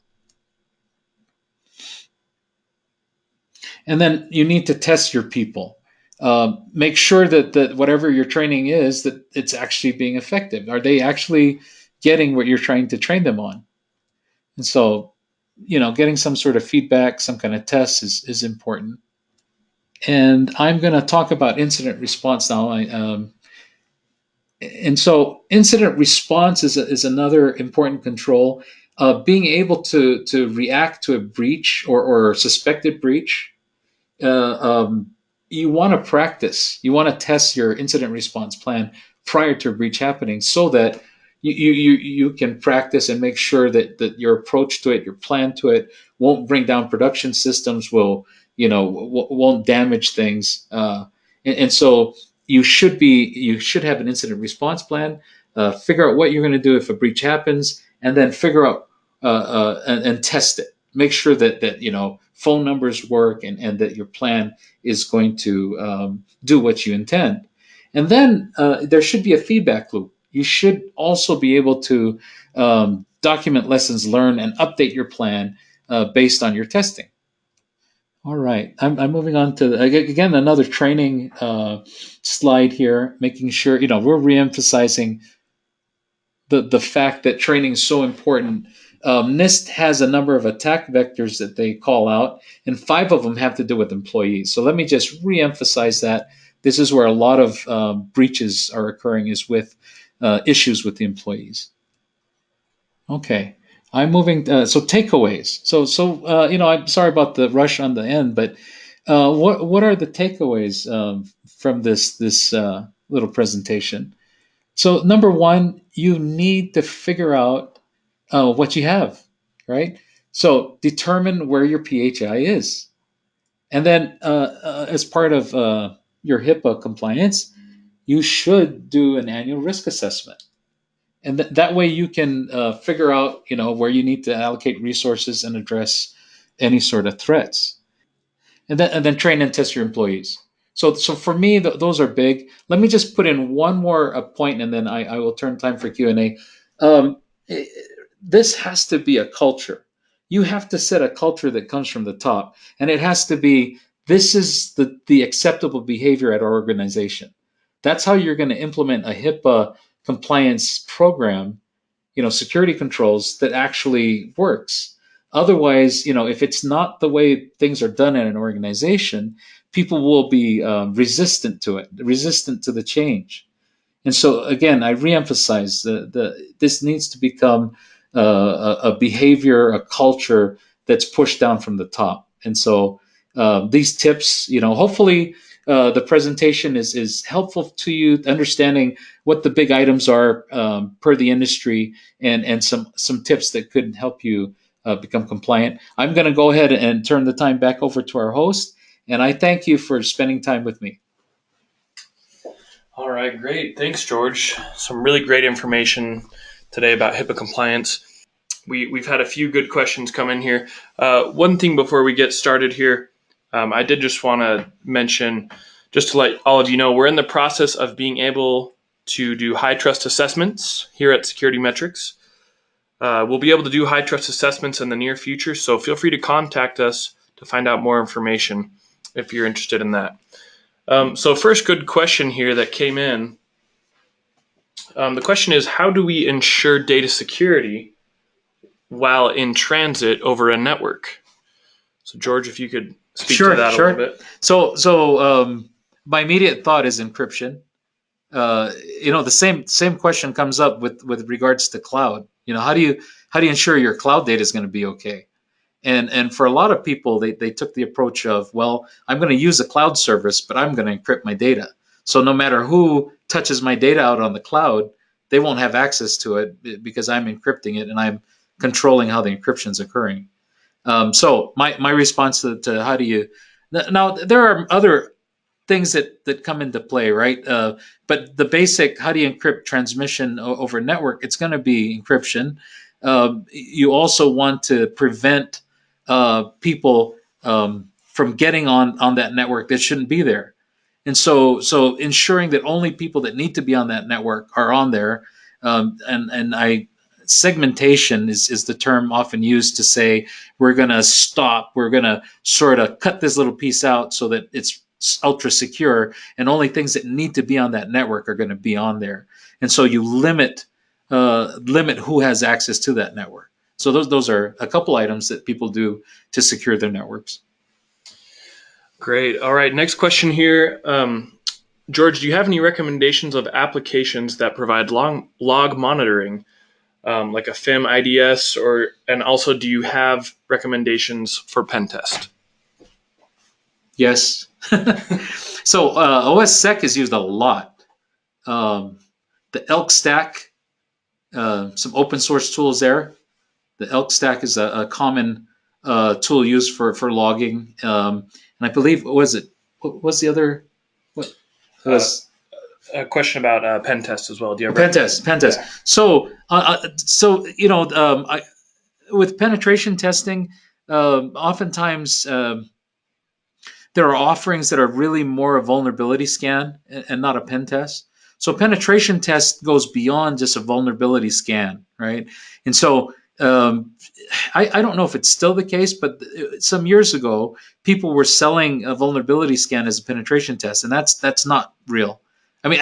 and then you need to test your people. Make sure that whatever your training is, that it's actually being effective. Are they actually getting what you're trying to train them on? And so, getting some sort of feedback, some kind of test is important. And I'm going to talk about incident response now. And so incident response is another important control. Being able to react to a breach or suspected breach, uh, um, you want to practice, you want to test your incident response plan prior to a breach happening so that you can practice and make sure that your approach to it, your plan to it won't bring down production systems, won't damage things. And so you should have an incident response plan, figure out what you're going to do if a breach happens, and then figure out and test it. Make sure that phone numbers work and that your plan is going to do what you intend. And then there should be a feedback loop. You should also be able to document lessons learned and update your plan based on your testing. All right, I'm moving on to again another training slide here, making sure we're reemphasizing the fact that training is so important. NIST has a number of attack vectors that they call out, and 5 of them have to do with employees. So let me just reemphasize that this is where a lot of breaches are occurring, is with issues with the employees. Okay, I'm moving. So takeaways. I'm sorry about the rush on the end, but what are the takeaways from this little presentation? So number one, you need to figure out what you have, right? So determine where your PHI is, and then as part of your HIPAA compliance, you should do an annual risk assessment, and that way you can figure out where you need to allocate resources and address any sort of threats, and then train and test your employees. So for me, those are big. Let me just put in one more point, and then I will turn time for Q&A. Um, i- this has to be a culture. You have to set a culture that comes from the top, and it has to be this is the acceptable behavior at our organization. That's how you're going to implement a HIPAA compliance program, security controls that actually works. Otherwise, if it's not the way things are done in an organization, people will be resistant to it, resistant to the change. And so again, I reemphasize the this needs to become a behavior, a culture that's pushed down from the top. And so these tips, hopefully the presentation is helpful to you, understanding what the big items are per the industry, and some tips that could help you become compliant. I'm going to go ahead and turn the time back over to our host, and I thank you for spending time with me. All right, great. Thanks, George. Some really great information today about HIPAA compliance. We've had a few good questions come in here. One thing before we get started here, I did just want to mention, just to let all of you know, we're in the process of being able to do high trust assessments here at Security Metrics. We'll be able to do high trust assessments in the near future, so feel free to contact us to find out more information if you're interested in that. So first good question here that came in. The question is, how do we ensure data security while in transit over a network? So George, if you could speak to that a little bit. So my immediate thought is encryption. The same question comes up with regards to cloud. How do you ensure your cloud data is going to be okay? And for a lot of people, they took the approach of, well, I'm going to use a cloud service, but I'm going to encrypt my data. So no matter who touches my data out on the cloud, they won't have access to it because I'm encrypting it and I'm controlling how the encryption is occurring. So my response to how do you now, there are other things that come into play, right? But the basic, how do you encrypt transmission over network? It's going to be encryption. You also want to prevent people from getting on that network that shouldn't be there. And so ensuring that only people that need to be on that network are on there. And I segmentation is the term often used to say we're going to stop, we're going to sort of cut this little piece out so that it's ultra secure, and only things that need to be on that network are going to be on there. And so you limit who has access to that network. So those are a couple items that people do to secure their networks. Great. All right. Next question here. George, do you have any recommendations of applications that provide log monitoring, like a FIM IDS, and also do you have recommendations for pen test? Yes. So OSSec is used a lot. The elk stack, some open source tools there. The elk stack is a common tool used for logging. And I believe, what was the other? What was a question about pen test as well? Do you have pen test? Yeah. So with penetration testing, oftentimes there are offerings that are really more a vulnerability scan and not a pen test. So penetration test goes beyond just a vulnerability scan, right? And so I don't know if it's still the case, but some years ago, people were selling a vulnerability scan as a penetration test, and that's not real. I mean,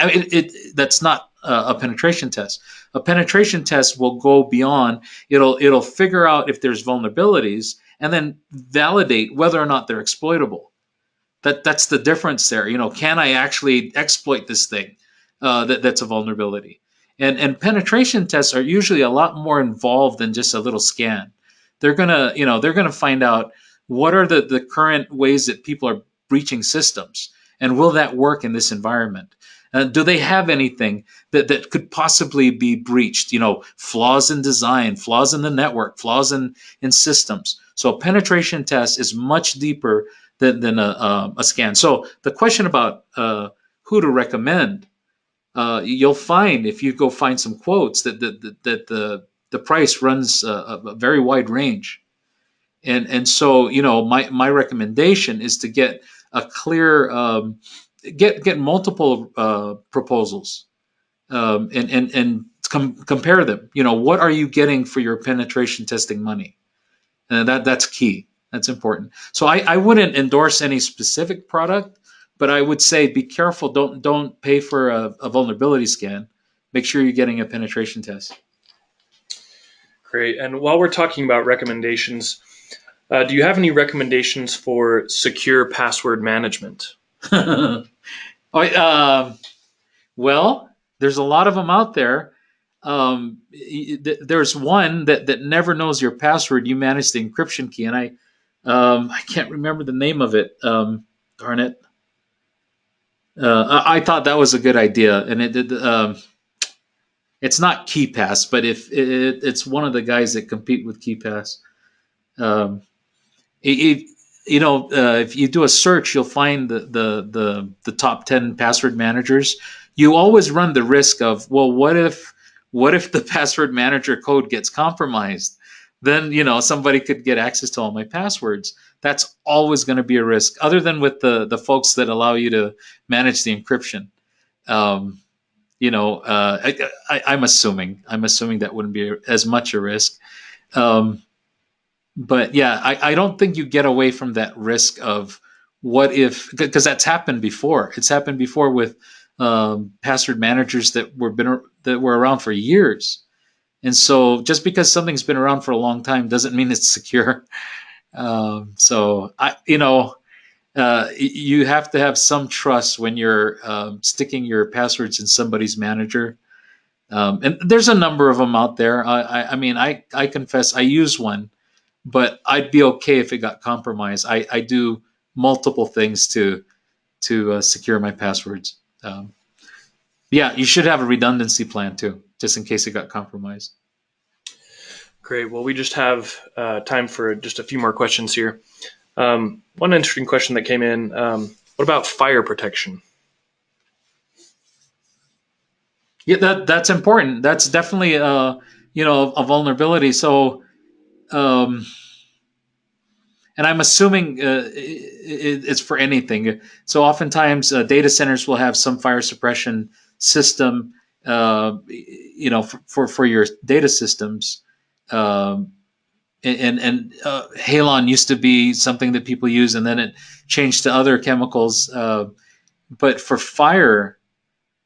that's not a penetration test. A penetration test will go beyond. It'll figure out if there's vulnerabilities and then validate whether or not they're exploitable. That's the difference there. Can I actually exploit this thing that's a vulnerability? And penetration tests are usually a lot more involved than just a little scan. They're gonna find out what are the current ways that people are breaching systems, and will that work in this environment? Do they have anything that could possibly be breached? Flaws in design, flaws in the network, flaws in systems. So a penetration test is much deeper than a scan. So the question about who to recommend, you'll find if you go find some quotes that the price runs a very wide range, and so my recommendation is to get a clear get multiple proposals, and compare them. What are you getting for your penetration testing money? And that's key. That's important. So I wouldn't endorse any specific product, but I would say be careful. Don't pay for a vulnerability scan. Make sure you're getting a penetration test. Great. And while we're talking about recommendations, do you have any recommendations for secure password management? Well, there's a lot of them out there. There's one that never knows your password. You manage the encryption key, and I can't remember the name of it. Darn it! I thought that was a good idea, and it's not KeyPass, but if it's one of the guys that compete with KeyPass. If you do a search, you'll find the top 10 password managers. You always run the risk of, well, what if the password manager code gets compromised? Then somebody could get access to all my passwords. That's always going to be a risk, other than with the folks that allow you to manage the encryption. I'm assuming that wouldn't be as much a risk. But yeah, I don't think you get away from that risk of what if, because that's happened before. It's happened before with password managers that were around for years. And so just because something's been around for a long time doesn't mean it's secure. So you have to have some trust when you're sticking your passwords in somebody's manager. And there's a number of them out there. I confess I use one but I'd be okay if it got compromised. I do multiple things to secure my passwords. Yeah, you should have a redundancy plan too, just in case it got compromised. Great. Well, we just have time for just a few more questions here. One interesting question that came in, what about fire protection? Yeah, that's important. That's definitely a vulnerability. So, um, and I'm assuming it's for anything. So oftentimes data centers will have some fire suppression system, for your data systems. Um, and halon used to be something that people use, and then it changed to other chemicals. But for fire,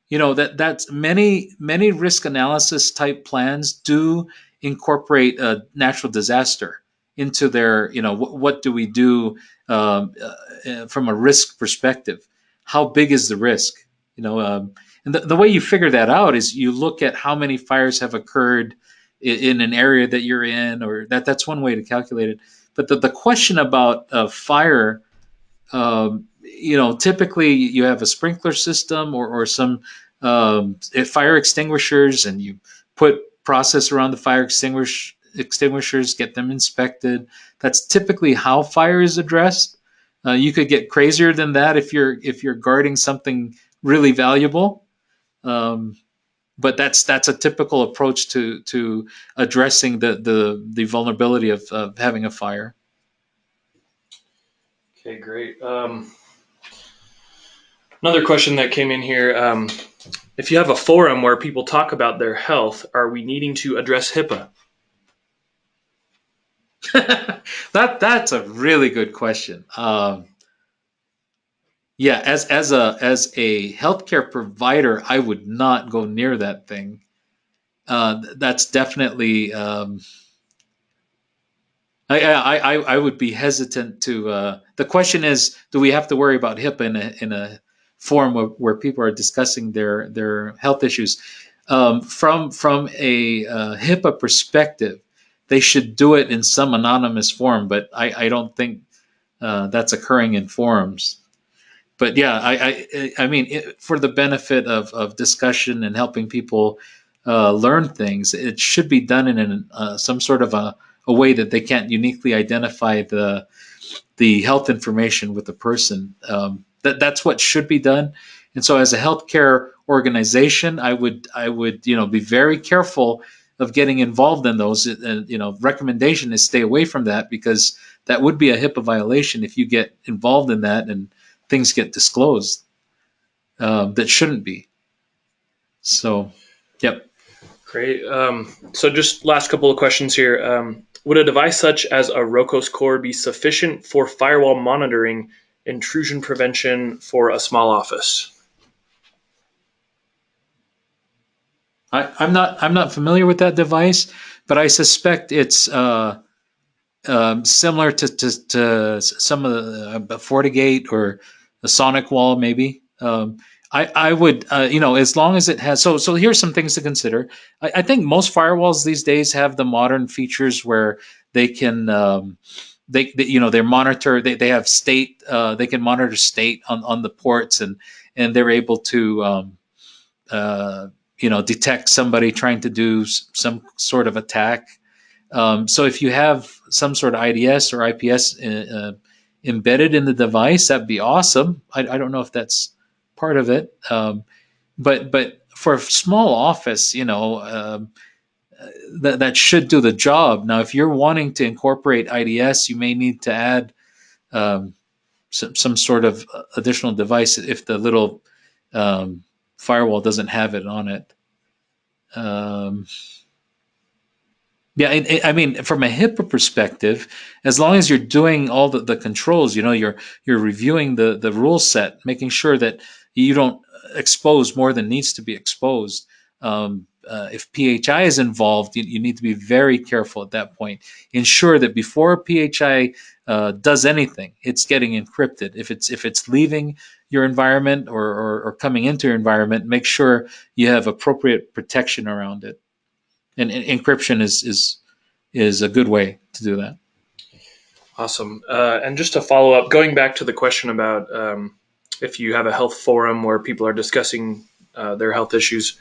that's many risk analysis type plans do incorporate a natural disaster into their, what do we do, from a risk perspective? How big is the risk? And the way you figure that out is you look at how many fires have occurred in an area that you're in, or that's one way to calculate it. But the question about fire, typically you have a sprinkler system or some fire extinguishers, and you put process around the fire extinguishers, get them inspected. That's typically how fire is addressed. You could get crazier than that if you're guarding something really valuable. Um, but that's a typical approach to addressing the vulnerability of having a fire. Okay, great. Another question that came in here, if you have a forum where people talk about their health, are we needing to address HIPAA? That's a really good question. Yeah, as a healthcare provider, I would not go near that thing. That's definitely. I would be hesitant to. The question is, do we have to worry about HIPAA in a forum where people are discussing their health issues? From a HIPAA perspective, they should do it in some anonymous form, but I don't think that's occurring in forums. But yeah, I mean, for the benefit of discussion and helping people learn things, it should be done in some sort of a way that they can't uniquely identify the health information with the person. That's what should be done. And so, as a healthcare organization, I would be very careful of getting involved in those. And recommendation is stay away from that, because that would be a HIPAA violation if you get involved in that and things get disclosed that shouldn't be. So, yep. Great. So just last couple of questions here. Would a device such as a Rocos core be sufficient for firewall monitoring, intrusion prevention for a small office? I'm not familiar with that device, but I suspect it's similar to some of the FortiGate or the Sonic Wall, maybe. I would, as long as it has. So here's some things to consider. I think most firewalls these days have the modern features where they can, they monitor. They have state. They can monitor state on the ports, and they're able to. Detect somebody trying to do some sort of attack. So if you have some sort of IDS or IPS embedded in the device, that'd be awesome. I don't know if that's part of it, but for a small office, that should do the job. Now, if you're wanting to incorporate IDS, you may need to add some sort of additional device if the little firewall doesn't have it on it. Yeah, I mean, from a HIPAA perspective, as long as you're doing all the controls, you're reviewing the rule set, making sure that you don't expose more than needs to be exposed. If PHI is involved, you need to be very careful at that point. Ensure that before PHI does anything, it's getting encrypted. If it's leaving your environment or coming into your environment, make sure you have appropriate protection around it. And encryption is a good way to do that. Awesome. And just to follow up, going back to the question about if you have a health forum where people are discussing their health issues,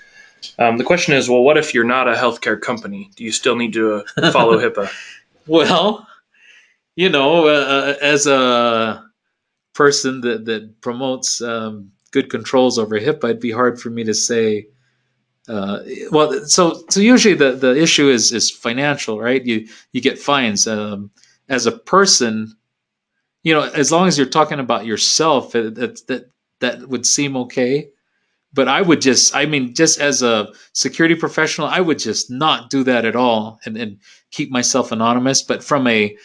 the question is, well, what if you're not a healthcare company? Do you still need to follow HIPAA? Well, as a person that promotes good controls over HIPAA, it'd be hard for me to say. So usually the issue is financial, right? You get fines. As a person, as long as you're talking about yourself, that would seem okay. But just as a security professional, I would just not do that at all, and keep myself anonymous. But from a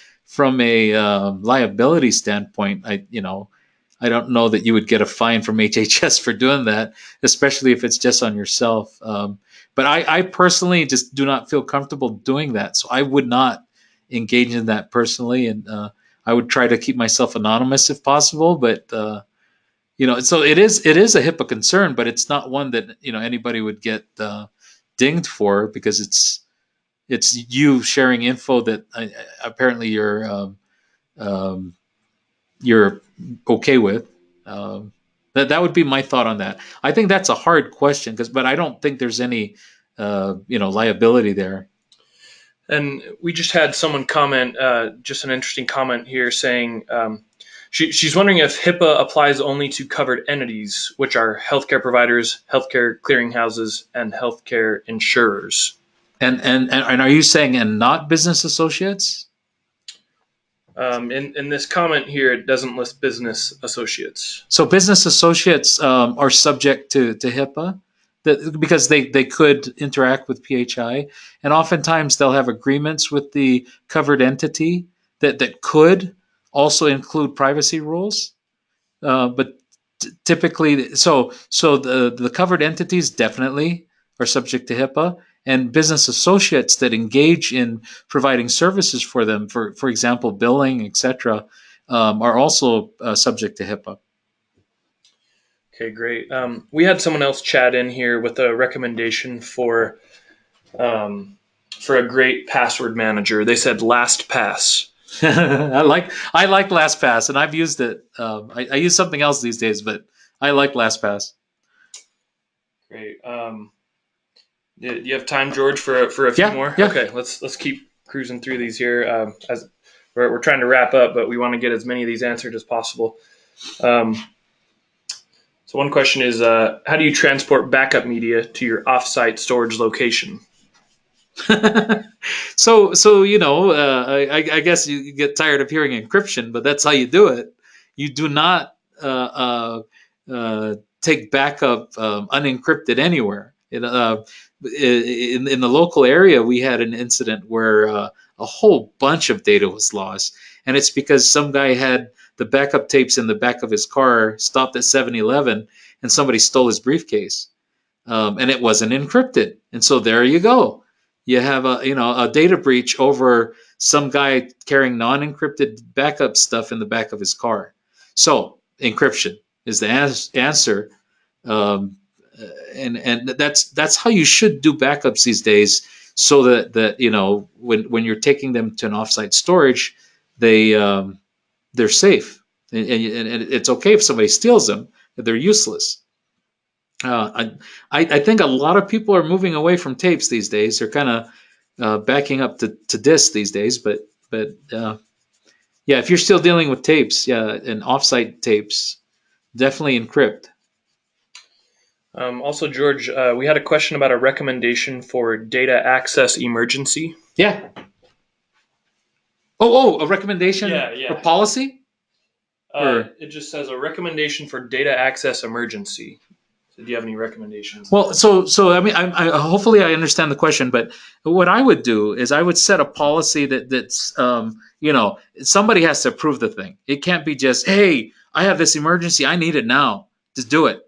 liability standpoint, I don't know that you would get a fine from HHS for doing that, especially if it's just on yourself. But I personally just do not feel comfortable doing that, so I would not engage in that personally, and I would try to keep myself anonymous if possible. But so it is a HIPAA concern, but it's not one that anybody would get dinged for, because it's you sharing info that apparently you're okay with. That would be my thought on that. I think that's a hard question, but I don't think there's any liability there. And we just had someone comment, just an interesting comment here, saying she's wondering if HIPAA applies only to covered entities, which are healthcare providers, healthcare clearinghouses, and healthcare insurers. And are you saying and not business associates? In this comment here, it doesn't list business associates. So business associates are subject to HIPAA, because they could interact with PHI, and oftentimes they'll have agreements with the covered entity that could also include privacy rules. But typically, so the covered entities definitely are subject to HIPAA, and business associates that engage in providing services for them, for example, billing, etc., are also subject to HIPAA. Okay, great. We had someone else chat in here with a recommendation for a great password manager. They said LastPass. I like LastPass, and I've used it. I use something else these days, but I like LastPass. Great. Do you have time, George, for a few more? Yeah. Okay, let's keep cruising through these here. As we're trying to wrap up, but we want to get as many of these answered as possible. So one question is, how do you transport backup media to your offsite storage location? So I guess you get tired of hearing encryption, but that's how you do it. You do not take backup unencrypted anywhere. In the local area, we had an incident where a whole bunch of data was lost, and it's because some guy had the backup tapes in the back of his car, stopped at 7-Eleven, and somebody stole his briefcase, and it wasn't encrypted. And so there you go. You have a data breach over some guy carrying non-encrypted backup stuff in the back of his car. So encryption is the answer, and that's how you should do backups these days. So that when you're taking them to an offsite storage, they're safe, and it's okay if somebody steals them. They're useless. I think a lot of people are moving away from tapes these days. They're kind of backing up to discs these days. But yeah, if you're still dealing with tapes, and offsite tapes, definitely encrypt. Also, George, we had a question about a recommendation for data access emergency. Yeah. Oh, a recommendation for policy? It just says a recommendation for data access emergency. So do you have any recommendations? Well, so I mean, hopefully I understand the question, but what I would do is I would set a policy that's somebody has to approve the thing. It can't be just, hey, I have this emergency, I need it now, just do it.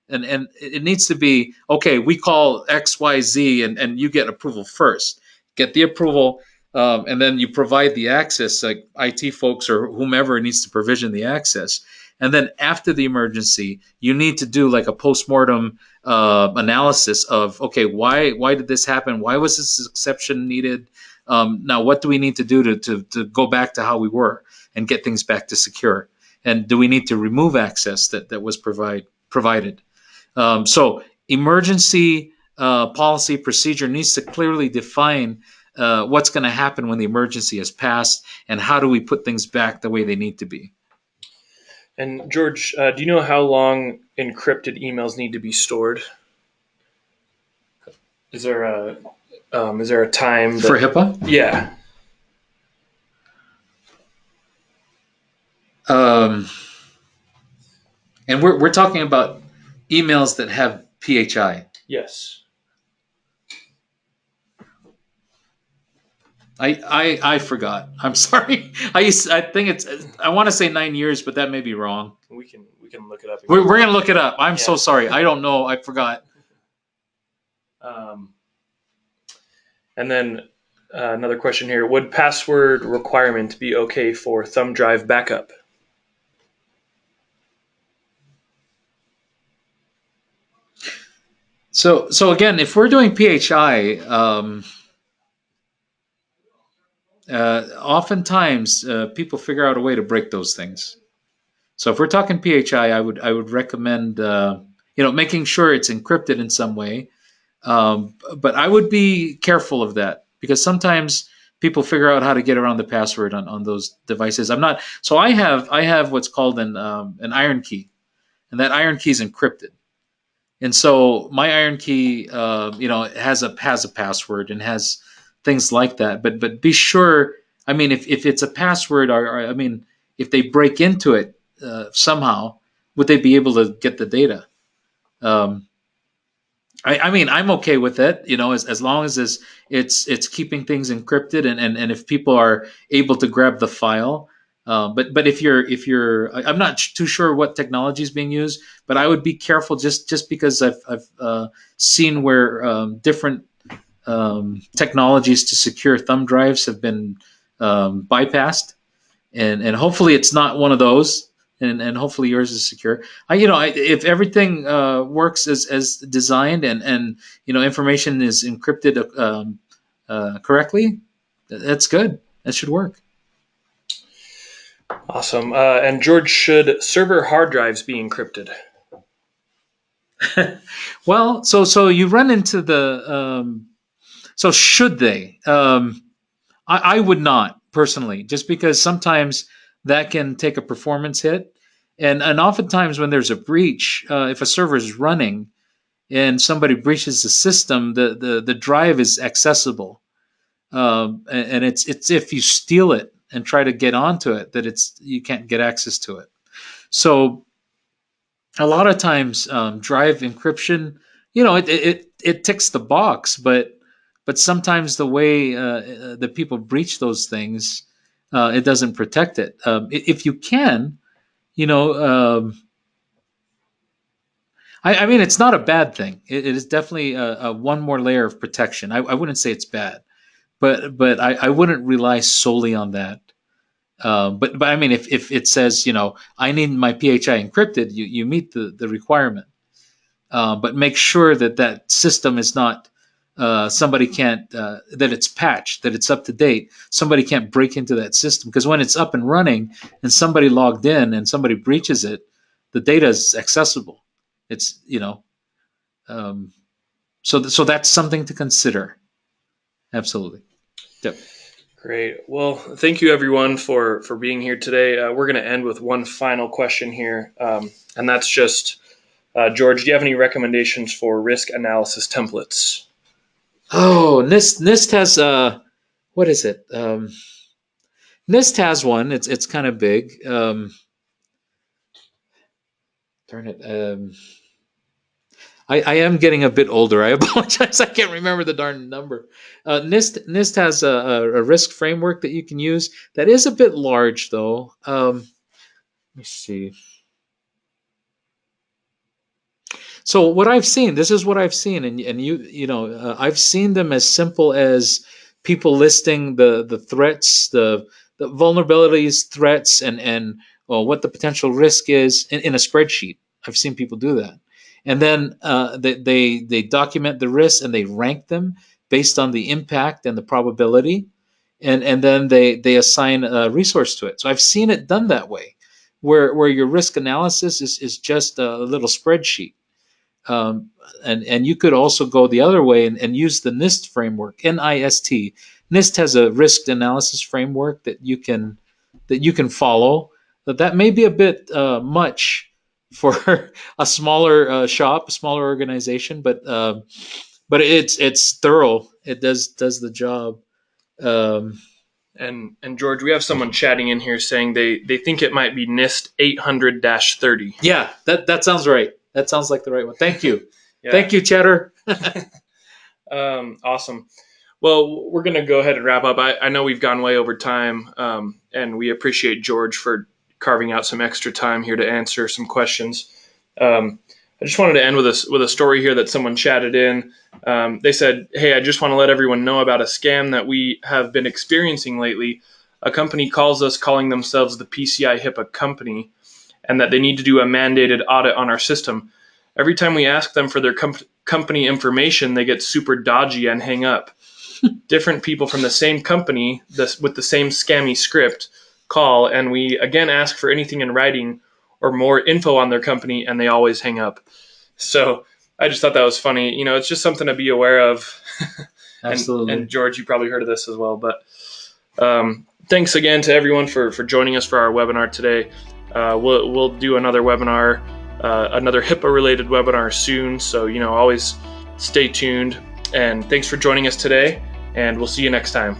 And it needs to be, okay, we call XYZ and you get approval first. Get the approval, and then you provide the access, like IT folks or whomever needs to provision the access. And then after the emergency, you need to do like a postmortem analysis of, okay, why did this happen? Why was this exception needed? Now, what do we need to do to go back to how we were and get things back to secure? And do we need to remove access that was provided? So emergency policy procedure needs to clearly define what's going to happen when the emergency has passed, and how do we put things back the way they need to be. And George, do you know how long encrypted emails need to be stored? Is there a time for HIPAA? Yeah. And we're talking about emails that have PHI. Yes. I forgot. I'm sorry. I think I want to say 9 years, but that may be wrong. We can look it up. We're gonna look it up. I'm so sorry. I don't know. I forgot. And then another question here: would password requirement be okay for thumb drive backup? So again, if we're doing PHI, oftentimes people figure out a way to break those things. So if we're talking PHI, I would recommend making sure it's encrypted in some way. But I would be careful of that, because sometimes people figure out how to get around the password on those devices. So I have what's called an iron key, and that iron key is encrypted. And so my iron key, has a password and has things like that. But be sure. I mean, if it's a password, or if they break into it somehow, would they be able to get the data? I'm okay with it, as long as it's keeping things encrypted, and if people are able to grab the file. But if I'm not too sure what technology is being used, but I would be careful, just because I've seen where different technologies to secure thumb drives have been bypassed, and hopefully it's not one of those. And hopefully yours is secure. If everything works as designed, and information is encrypted correctly, that's good. That should work. Awesome. And George, should server hard drives be encrypted? Well, so you run into the so should they? I would not personally, just because sometimes that can take a performance hit, and oftentimes when there's a breach, if a server is running and somebody breaches the system, the drive is accessible, and it's if you steal it and try to get onto it, that you can't get access to it. So a lot of times, drive encryption, it ticks the box, but sometimes the way that people breach those things, it doesn't protect it. If you can, it's not a bad thing. It is definitely a one more layer of protection. I wouldn't say it's bad, but I wouldn't rely solely on that. But if it says, I need my PHI encrypted, you meet the requirement. But make sure that system is not somebody can't that it's patched, that it's up to date. Somebody can't break into that system, because when it's up and running and somebody logged in and somebody breaches it, the data is accessible. It's so that's something to consider. Absolutely. Yep. Great. Well, thank you everyone for being here today. We're going to end with one final question here, and that's just, George, do you have any recommendations for risk analysis templates? Oh, NIST has what is it? NIST has one. It's kind of big. Darn it. I am getting a bit older. I apologize. I can't remember the darn number. NIST has a risk framework that you can use. That is a bit large, though. Let me see. So what I've seen, this is what I've seen, and I've seen them as simple as people listing the threats, the vulnerabilities, threats, and what the potential risk is in a spreadsheet. I've seen people do that, and then they document the risks and they rank them based on the impact and the probability. and then they assign a resource to it. So I've seen it done that way, where your risk analysis is just a little spreadsheet. Um, and you could also go the other way and use the NIST framework, NIST. NIST has a risk analysis framework that you can follow. But that may be a bit much for a smaller shop, a smaller organization, but it's thorough. It does the job. Um, And George, we have someone chatting in here saying they think it might be NIST 800-30. yeah, that sounds right. That sounds like the right one. Thank you. Yeah. Thank you, Cheddar. Awesome. Well, we're going to go ahead and wrap up. I know we've gone way over time, and we appreciate George for carving out some extra time here to answer some questions. I just wanted to end with a story here that someone chatted in. They said, "Hey, I just want to let everyone know about a scam that we have been experiencing lately. A company calls us calling themselves the PCI HIPAA company, and that they need to do a mandated audit on our system. Every time we ask them for their company information, they get super dodgy and hang up. Different people from the same company with the same scammy script call, and we again ask for anything in writing or more info on their company, and they always hang up." So I just thought that was funny. You know, it's just something to be aware of. Absolutely. And George, you probably heard of this as well. But thanks again to everyone for joining us for our webinar today. We'll do another webinar, another HIPAA-related webinar soon. So, always stay tuned. And thanks for joining us today, and we'll see you next time.